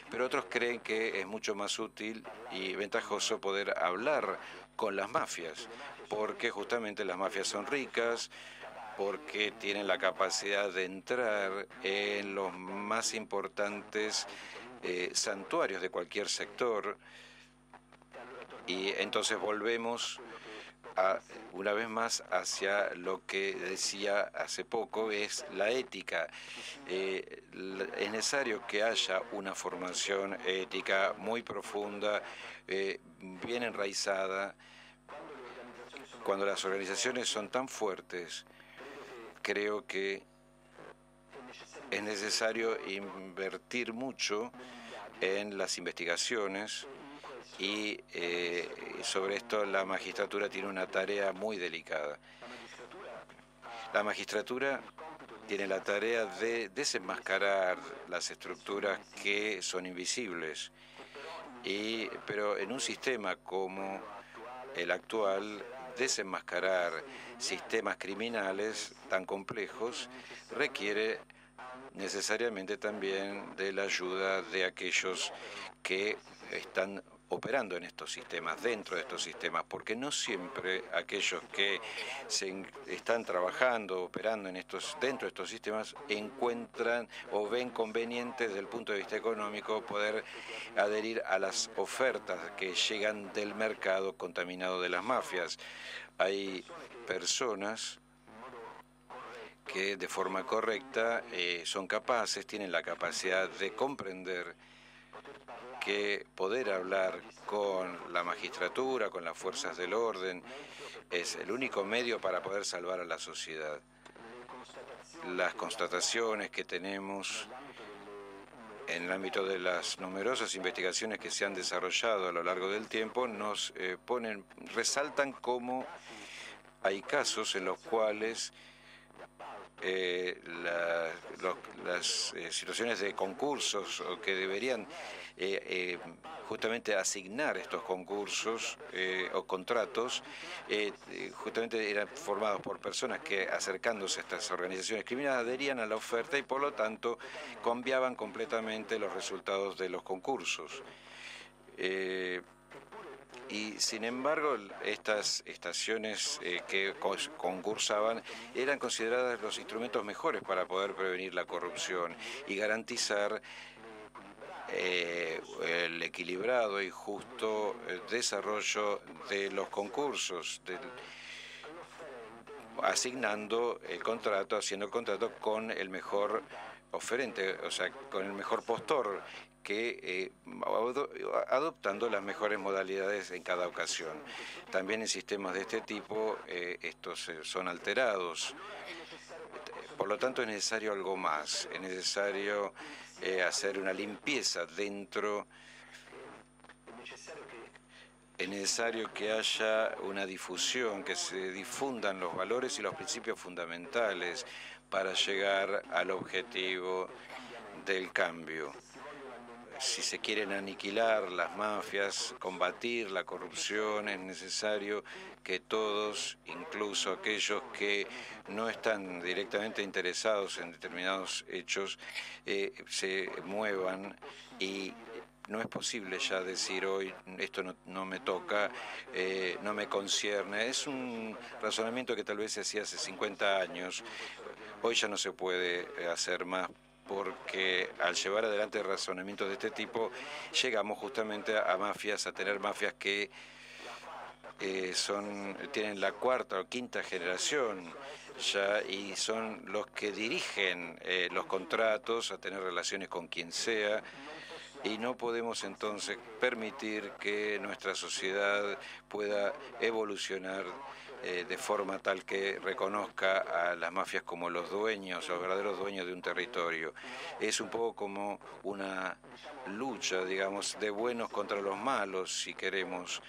pero otros creen que es mucho más útil y ventajoso poder hablar con las mafias, porque justamente las mafias son ricas, porque tienen la capacidad de entrar en los más importantes santuarios de cualquier sector, y entonces volvemos una vez más hacia lo que decía hace poco, es la ética. Es necesario que haya una formación ética muy profunda, bien enraizada. Cuando las organizaciones son tan fuertes, creo que es necesario invertir mucho en las investigaciones y sobre esto la magistratura tiene una tarea muy delicada. La magistratura tiene la tarea de desenmascarar las estructuras que son invisibles, pero en un sistema como el actual, desenmascarar sistemas criminales tan complejos requiere necesariamente también de la ayuda de aquellos que están operando en estos sistemas, dentro de estos sistemas, porque no siempre aquellos que están trabajando, operando dentro de estos sistemas, encuentran o ven conveniente desde el punto de vista económico poder adherir a las ofertas que llegan del mercado contaminado de las mafias. Hay personas que de forma correcta son capaces, tienen la capacidad de comprender que poder hablar con la magistratura, con las fuerzas del orden, es el único medio para poder salvar a la sociedad. Las constataciones que tenemos en el ámbito de las numerosas investigaciones que se han desarrollado a lo largo del tiempo nos resaltan cómo hay casos en los cuales las situaciones de concursos o que deberían justamente asignar estos concursos o contratos, justamente eran formados por personas que, acercándose a estas organizaciones criminales, adherían a la oferta y por lo tanto cambiaban completamente los resultados de los concursos. Y sin embargo, estas estaciones que concursaban eran consideradas los instrumentos mejores para poder prevenir la corrupción y garantizar el equilibrado y justo desarrollo de los concursos, asignando el contrato, haciendo el contrato con el mejor oferente, o sea, con el mejor postor, que adoptando las mejores modalidades en cada ocasión. También en sistemas de este tipo estos son alterados. Por lo tanto es necesario algo más, es necesario hacer una limpieza dentro, es necesario que haya una difusión, que se difundan los valores y los principios fundamentales para llegar al objetivo del cambio. Si se quieren aniquilar las mafias, combatir la corrupción, es necesario que todos, incluso aquellos que no están directamente interesados en determinados hechos, se muevan, y no es posible ya decir hoy esto no me toca, no me concierne. Es un razonamiento que tal vez se hacía hace 50 años, hoy ya no se puede hacer más, porque al llevar adelante razonamientos de este tipo llegamos justamente a mafias, a tener mafias que tienen la cuarta o quinta generación ya y son los que dirigen los contratos, a tener relaciones con quien sea, y no podemos entonces permitir que nuestra sociedad pueda evolucionar de forma tal que reconozca a las mafias como los dueños, los verdaderos dueños de un territorio. Es un poco como una lucha, digamos, de buenos contra los malos, si queremos,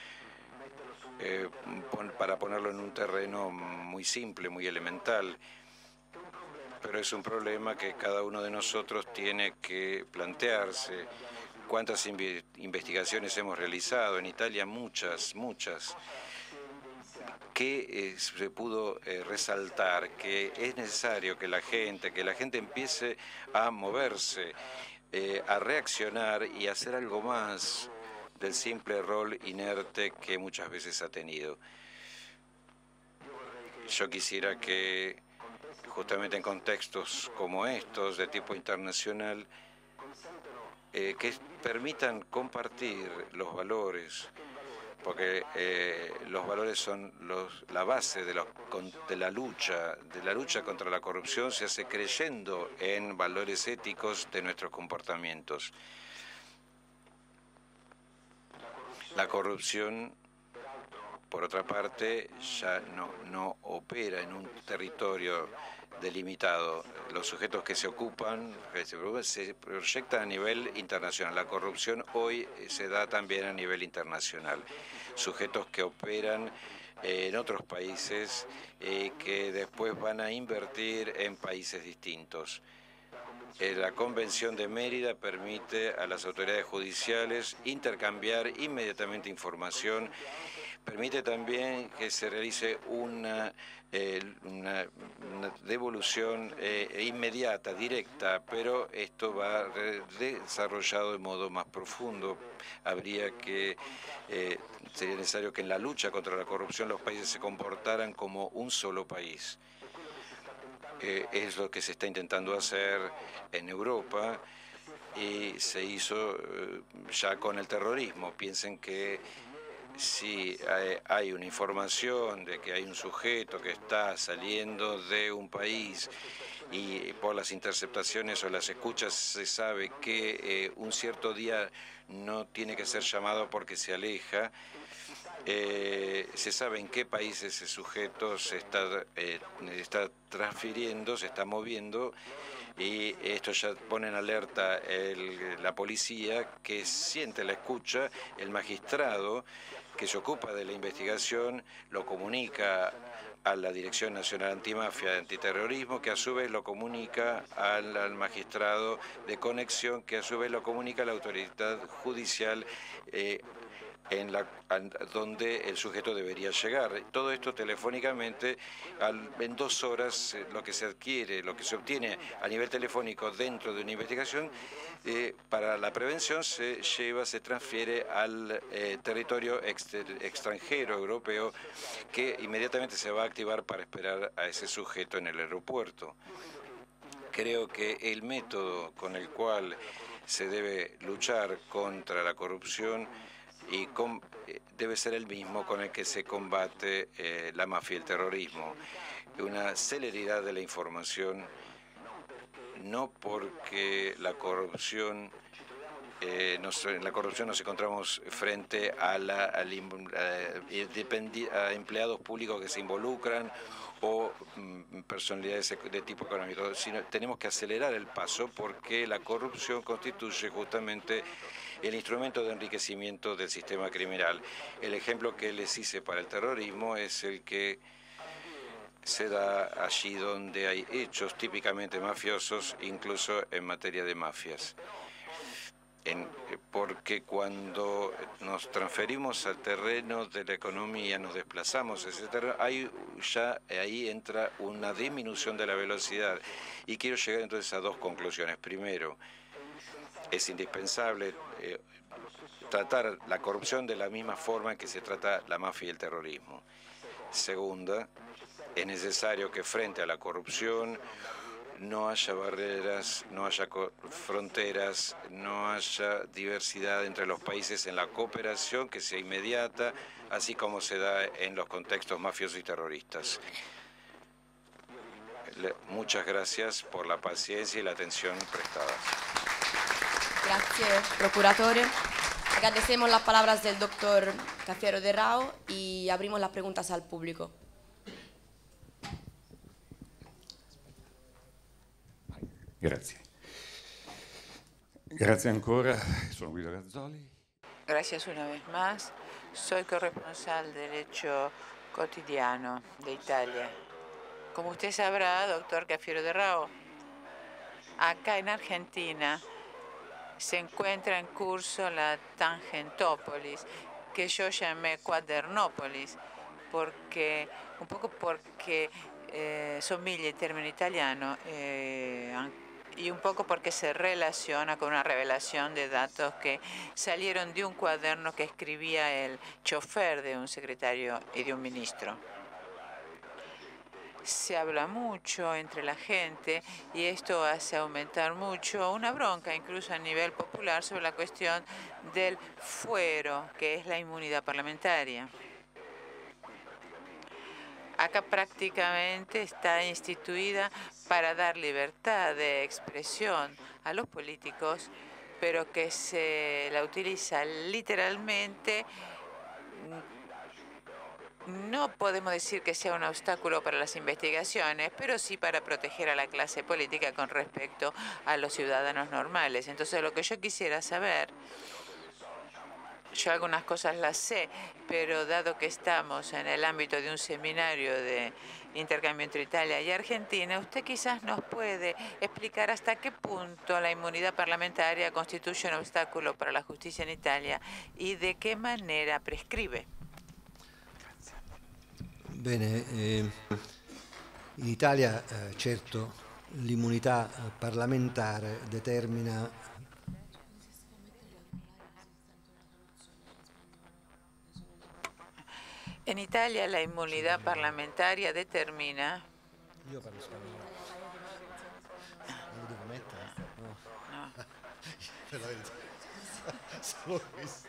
para ponerlo en un terreno muy simple, muy elemental. Pero es un problema que cada uno de nosotros tiene que plantearse. ¿Cuántas investigaciones hemos realizado? En Italia muchas. Que se pudo resaltar que es necesario que la gente empiece a moverse, a reaccionar y a hacer algo más del simple rol inerte que muchas veces ha tenido. Yo quisiera que justamente en contextos como estos, de tipo internacional, que permitan compartir los valores, porque los valores son la base de la lucha contra la corrupción. Se hace creyendo en valores éticos de nuestros comportamientos. La corrupción, por otra parte, ya no opera en un territorio delimitado. Los sujetos que se ocupan se proyectan a nivel internacional. La corrupción hoy se da también a nivel internacional. Sujetos que operan en otros países que después van a invertir en países distintos. La Convención de Mérida permite a las autoridades judiciales intercambiar inmediatamente información. Permite también que se realice una devolución inmediata, directa, pero esto va desarrollado de modo más profundo. Sería necesario que en la lucha contra la corrupción los países se comportaran como un solo país. Es lo que se está intentando hacer en Europa y se hizo ya con el terrorismo. Piensen que si hay una información de que hay un sujeto que está saliendo de un país y por las interceptaciones o las escuchas se sabe que un cierto día no tiene que ser llamado porque se aleja, se sabe en qué país ese sujeto se está transfiriendo, se está moviendo, y esto ya pone en alerta la policía, que siente la escucha, el magistrado que se ocupa de la investigación lo comunica a la Dirección Nacional Antimafia y Antiterrorismo, que a su vez lo comunica al magistrado de conexión, que a su vez lo comunica a la autoridad judicial donde el sujeto debería llegar. Todo esto telefónicamente, en 2 horas, lo que se adquiere, lo que se obtiene a nivel telefónico dentro de una investigación, para la prevención se transfiere al territorio extranjero europeo, que inmediatamente se va a activar para esperar a ese sujeto en el aeropuerto. Creo que el método con el cual se debe luchar contra la corrupción debe ser el mismo con el que se combate la mafia y el terrorismo. Una celeridad de la información, no porque la corrupción, en la corrupción nos encontramos frente a empleados públicos que se involucran o personalidades de tipo económico, sino tenemos que acelerar el paso, porque la corrupción constituye justamente el instrumento de enriquecimiento del sistema criminal. El ejemplo que les hice para el terrorismo es el que se da allí donde hay hechos típicamente mafiosos, incluso en materia de mafias. Porque cuando nos transferimos al terreno de la economía, nos desplazamos a ese terreno, ahí entra una disminución de la velocidad. Y quiero llegar entonces a 2 conclusiones. Primero, es indispensable tratar la corrupción de la misma forma en que se trata la mafia y el terrorismo. Segunda, es necesario que frente a la corrupción no haya barreras, no haya fronteras, no haya diversidad entre los países en la cooperación, que sea inmediata, así como se da en los contextos mafiosos y terroristas. Muchas gracias por la paciencia y la atención prestada. Gracias, procuratore. Agradecemos las palabras del doctor Cafiero de Rao y abrimos las preguntas al público. Grazie. Grazie ancora, sono Guido Gazzoli. Gracias una vez más. Soy corresponsal del Hecho Cotidiano de Italia. Como usted sabrá, doctor Cafiero de Rao, acá en Argentina se encuentra en curso la Tangentópolis, que yo llamé Quadernópolis, un poco porque somiglia il termine italiano y un poco porque se relaciona con una revelación de datos que salieron de un cuaderno que escribía el chofer de un secretario y de un ministro. Se habla mucho entre la gente y esto hace aumentar mucho una bronca, incluso a nivel popular, sobre la cuestión del fuero, que es la inmunidad parlamentaria. Acá prácticamente está instituida para dar libertad de expresión a los políticos, pero que se la utiliza literalmente. No podemos decir que sea un obstáculo para las investigaciones, pero sí para proteger a la clase política con respecto a los ciudadanos normales. Entonces, lo que yo quisiera saber, yo algunas cosas las sé, pero dado que estamos en el ámbito de un seminario de intercambio entre Italia y Argentina, usted quizás nos puede explicar hasta qué punto la inmunidad parlamentaria constituye un obstáculo para la justicia en Italia y de qué manera prescribe. Bene, in Italia certo l'immunità parlamentare determina En Italia la inmunidad parlamentaria determina. Io parlo spagnolo. Non lo devo mettere? No. No. Per la verità. Solo questo.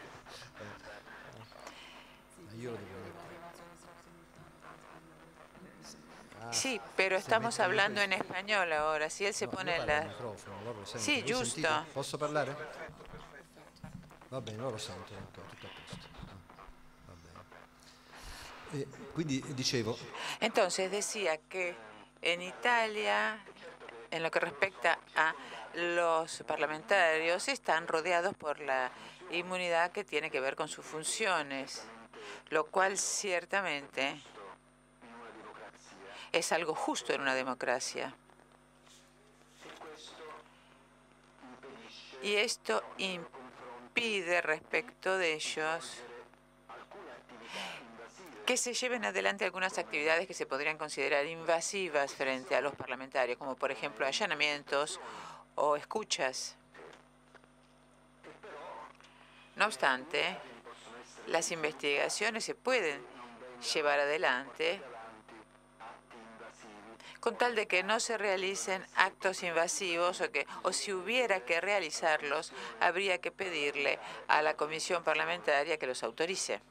Io lo devo mettere. Sí, pero estamos hablando en español ahora. Si él se No, pone io parlo al la... microfono, loro lo sentono. Sì, Voi giusto. sentite? Posso parlare? Va bene, loro sentono, ok, tutto a posto. Va bene. Quindi dicevo, Entonces decía que en Italia, en lo que respecta a los parlamentarios, están rodeados por la inmunidad que tiene que ver con sus funciones, lo cual ciertamente es algo justo en una democracia. Y esto impide respecto de ellos que se lleven adelante algunas actividades que se podrían considerar invasivas frente a los parlamentarios, como por ejemplo allanamientos o escuchas. No obstante, las investigaciones se pueden llevar adelante con tal de que no se realicen actos invasivos o si hubiera que realizarlos, habría que pedirle a la comisión parlamentaria que los autorice.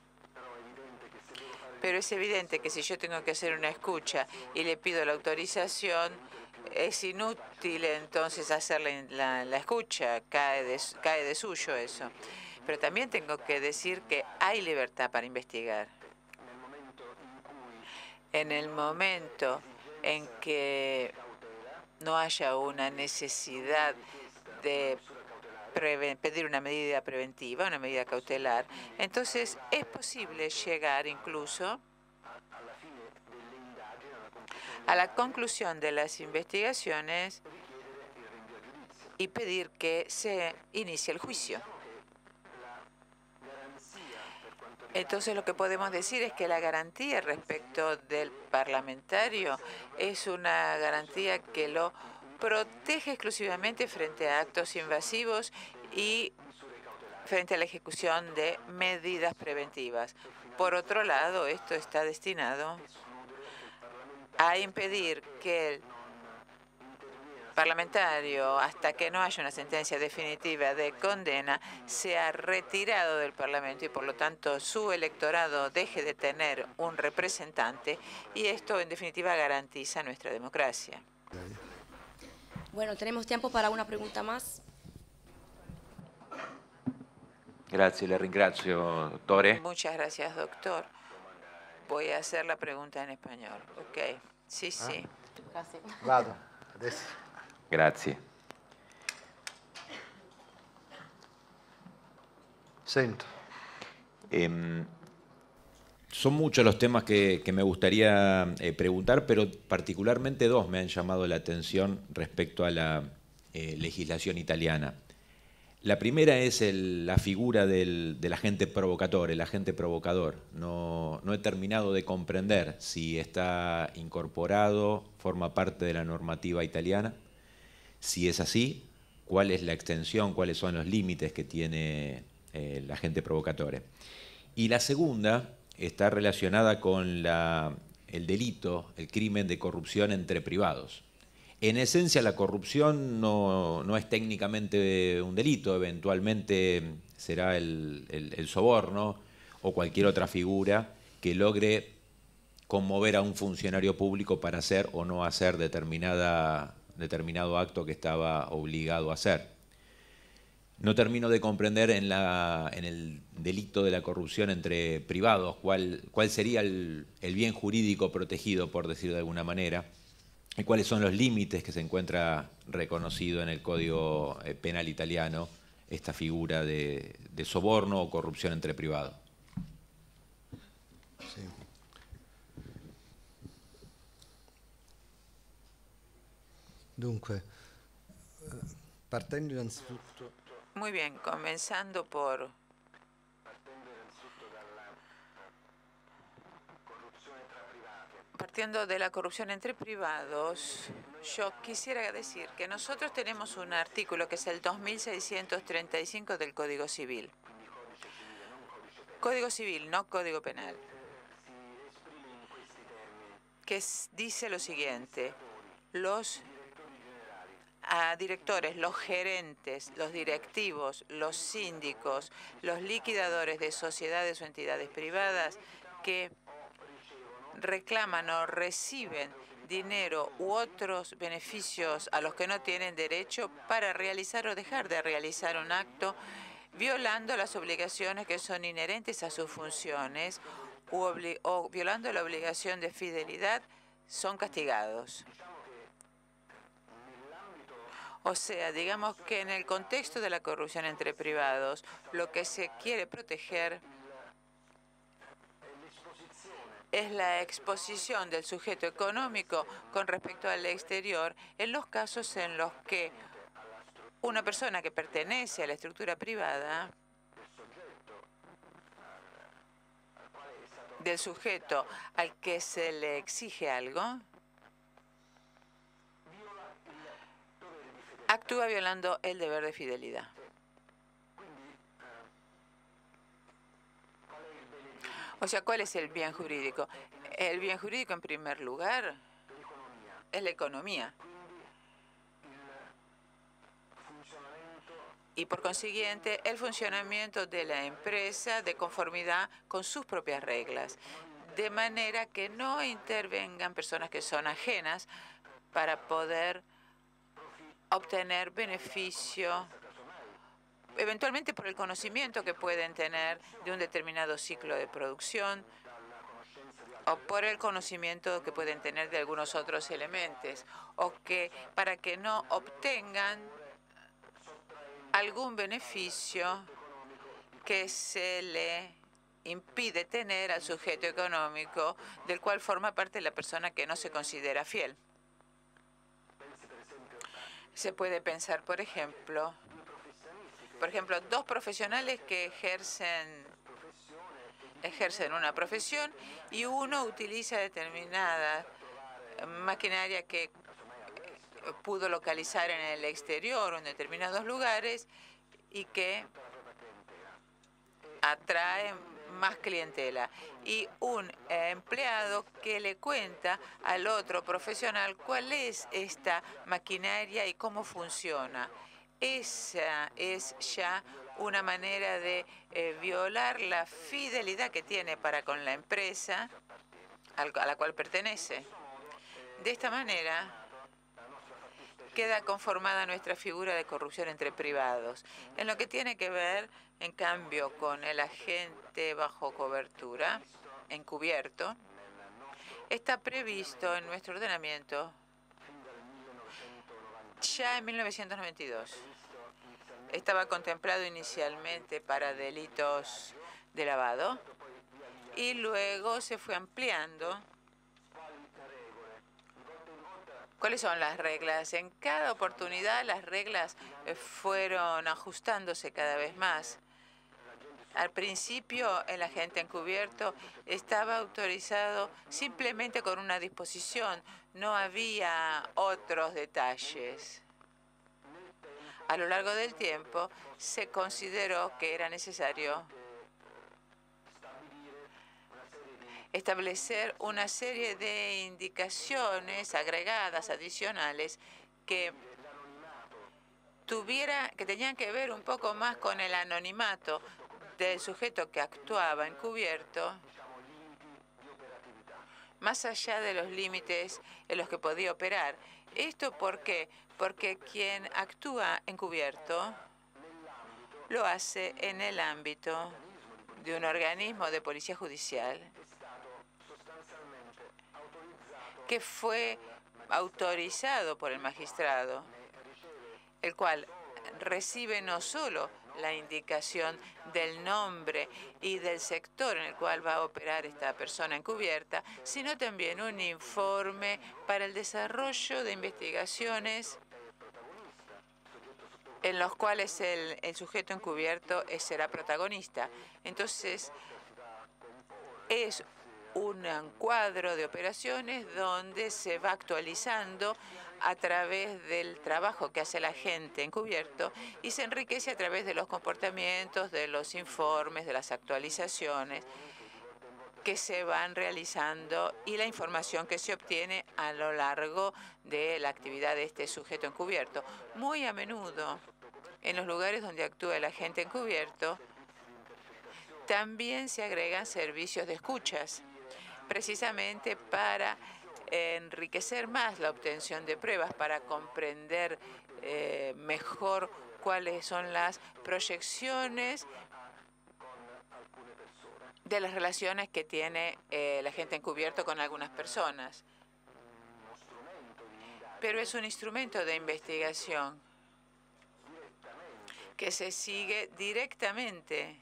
Pero es evidente que si yo tengo que hacer una escucha y le pido la autorización, es inútil entonces hacer la escucha, cae de suyo eso. Pero también tengo que decir que hay libertad para investigar. En el momento en que no haya una necesidad de pedir una medida preventiva, una medida cautelar, entonces es posible llegar incluso a la conclusión de las investigaciones y pedir que se inicie el juicio. Entonces lo que podemos decir es que la garantía respecto del parlamentario es una garantía que lo protege exclusivamente frente a actos invasivos y frente a la ejecución de medidas preventivas. Por otro lado, esto está destinado a impedir que el parlamentario, hasta que no haya una sentencia definitiva de condena, sea retirado del Parlamento y por lo tanto su electorado deje de tener un representante y esto en definitiva garantiza nuestra democracia. Bueno, tenemos tiempo para una pregunta más. Grazie, le ringrazio, dottore. Muchas gracias, doctor. Voy a hacer la pregunta en español. Ok, sí, sí. vado, adesso. Grazie. Sento. Son muchos los temas que me gustaría preguntar, pero particularmente dos me han llamado la atención respecto a la legislación italiana. La primera es la figura del agente provocador, el agente provocador. No he terminado de comprender si está incorporado, forma parte de la normativa italiana. Si es así, ¿cuál es la extensión, cuáles son los límites que tiene el agente provocatore? Y la segunda está relacionada con el delito, el crimen de corrupción entre privados. En esencia, la corrupción no es técnicamente un delito, eventualmente será el soborno o cualquier otra figura que logre conmover a un funcionario público para hacer o no hacer determinado acto que estaba obligado a hacer. No termino de comprender en el delito de la corrupción entre privados cuál sería el bien jurídico protegido, por decirlo de alguna manera, y cuáles son los límites que se encuentra reconocido en el Código Penal italiano esta figura de soborno o corrupción entre privados. Sì. Dunque, partendo innanzitutto... Muy bien, comenzando por partiendo de la corrupción entre privados, yo quisiera decir que nosotros tenemos un artículo que es el 2635 del Código Civil. Código Civil, no Código Penal, que dice lo siguiente: los a directores, los gerentes, los directivos, los síndicos, los liquidadores de sociedades o entidades privadas que reclaman o reciben dinero u otros beneficios a los que no tienen derecho para realizar o dejar de realizar un acto violando las obligaciones que son inherentes a sus funciones o violando la obligación de fidelidad, son castigados. O sea, digamos que en el contexto de la corrupción entre privados, lo que se quiere proteger es la exposición del sujeto económico con respecto al exterior en los casos en los que una persona que pertenece a la estructura privada del sujeto al que se le exige algo actúa violando el deber de fidelidad. O sea, ¿cuál es el bien jurídico? El bien jurídico, en primer lugar, es la economía. Y por consiguiente, el funcionamiento de la empresa de conformidad con sus propias reglas, de manera que no intervengan personas que son ajenas para poder obtener beneficio, eventualmente por el conocimiento que pueden tener de un determinado ciclo de producción o por el conocimiento que pueden tener de algunos otros elementos, o que para que no obtengan algún beneficio que se le impide tener al sujeto económico del cual forma parte la persona que no se considera fiel. Se puede pensar, por ejemplo, dos profesionales que ejercen una profesión y uno utiliza determinada maquinaria que pudo localizar en el exterior o en determinados lugares y que atrae más clientela. Y un empleado que le cuenta al otro profesional cuál es esta maquinaria y cómo funciona. Esa es ya una manera de violar la fidelidad que tiene para con la empresa a la cual pertenece. De esta manera queda conformada nuestra figura de corrupción entre privados. En lo que tiene que ver, en cambio, con el agente bajo cobertura, encubierto, está previsto en nuestro ordenamiento ya en 1992. Estaba contemplado inicialmente para delitos de lavado y luego se fue ampliando. ¿Cuáles son las reglas? En cada oportunidad las reglas fueron ajustándose cada vez más. Al principio el agente encubierto estaba autorizado simplemente con una disposición, no había otros detalles. A lo largo del tiempo se consideró que era necesario establecer una serie de indicaciones agregadas, adicionales, que tenían que ver un poco más con el anonimato del sujeto que actuaba encubierto, más allá de los límites en los que podía operar. ¿Esto por qué? Porque quien actúa encubierto lo hace en el ámbito de un organismo de policía judicial que fue autorizado por el magistrado, el cual recibe no solo la indicación del nombre y del sector en el cual va a operar esta persona encubierta, sino también un informe para el desarrollo de investigaciones en los cuales el sujeto encubierto será protagonista. Entonces, es un cuadro de operaciones donde se va actualizando a través del trabajo que hace el agente encubierto y se enriquece a través de los comportamientos, de los informes, de las actualizaciones. que se van realizando y la información que se obtiene a lo largo de la actividad de este sujeto encubierto. Muy a menudo, en los lugares donde actúa el agente encubierto, también se agregan servicios de escuchas, precisamente para enriquecer más la obtención de pruebas, para comprender mejor cuáles son las proyecciones de las relaciones que tiene el agente encubierto con algunas personas. Pero es un instrumento de investigación que se sigue directamente.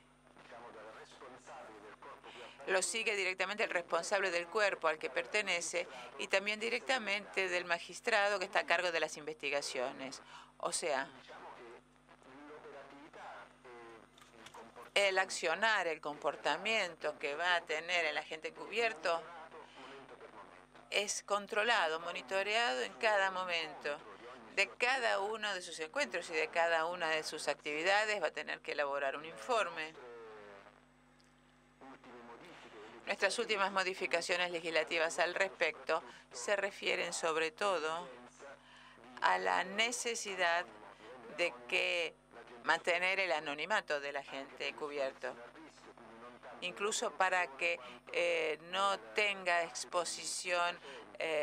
Lo sigue directamente el responsable del cuerpo al que pertenece y también directamente del magistrado que está a cargo de las investigaciones. O sea, el accionar, el comportamiento que va a tener el agente encubierto es controlado, monitoreado en cada momento. De cada uno de sus encuentros y de cada una de sus actividades va a tener que elaborar un informe. Nuestras últimas modificaciones legislativas al respecto se refieren sobre todo a la necesidad de que mantener el anonimato del agente encubierto, incluso para que no tenga exposición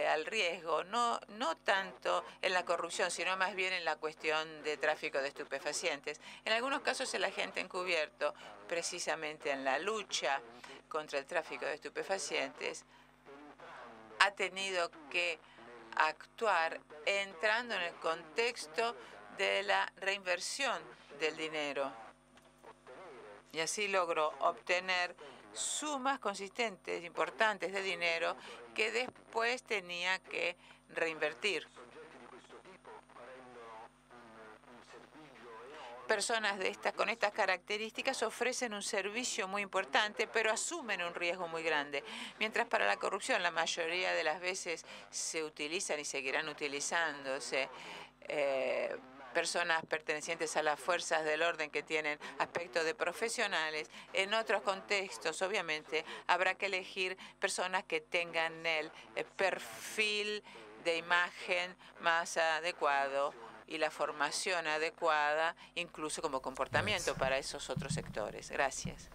al riesgo, no tanto en la corrupción, sino más bien en la cuestión de tráfico de estupefacientes. En algunos casos el agente encubierto, precisamente en la lucha contra el tráfico de estupefacientes, ha tenido que actuar entrando en el contexto de la reinversión del dinero. Y así logró obtener sumas consistentes, importantes de dinero que después tenía que reinvertir. Personas con estas características ofrecen un servicio muy importante, pero asumen un riesgo muy grande. Mientras para la corrupción la mayoría de las veces se utilizan y seguirán utilizándose personas pertenecientes a las fuerzas del orden que tienen aspecto de profesionales. En otros contextos, obviamente, habrá que elegir personas que tengan el perfil de imagen más adecuado y la formación adecuada, incluso como comportamiento para esos otros sectores. Gracias.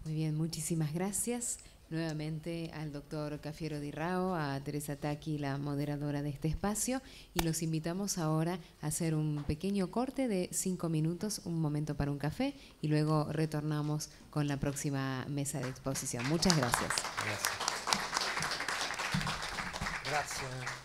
Muy bien, muchísimas gracias. Nuevamente al doctor Cafiero Di Rao, a Teresa Tacchi, la moderadora de este espacio, y los invitamos ahora a hacer un pequeño corte de 5 minutos, un momento para un café, y luego retornamos con la próxima mesa de exposición. Muchas gracias. Gracias. Gracias.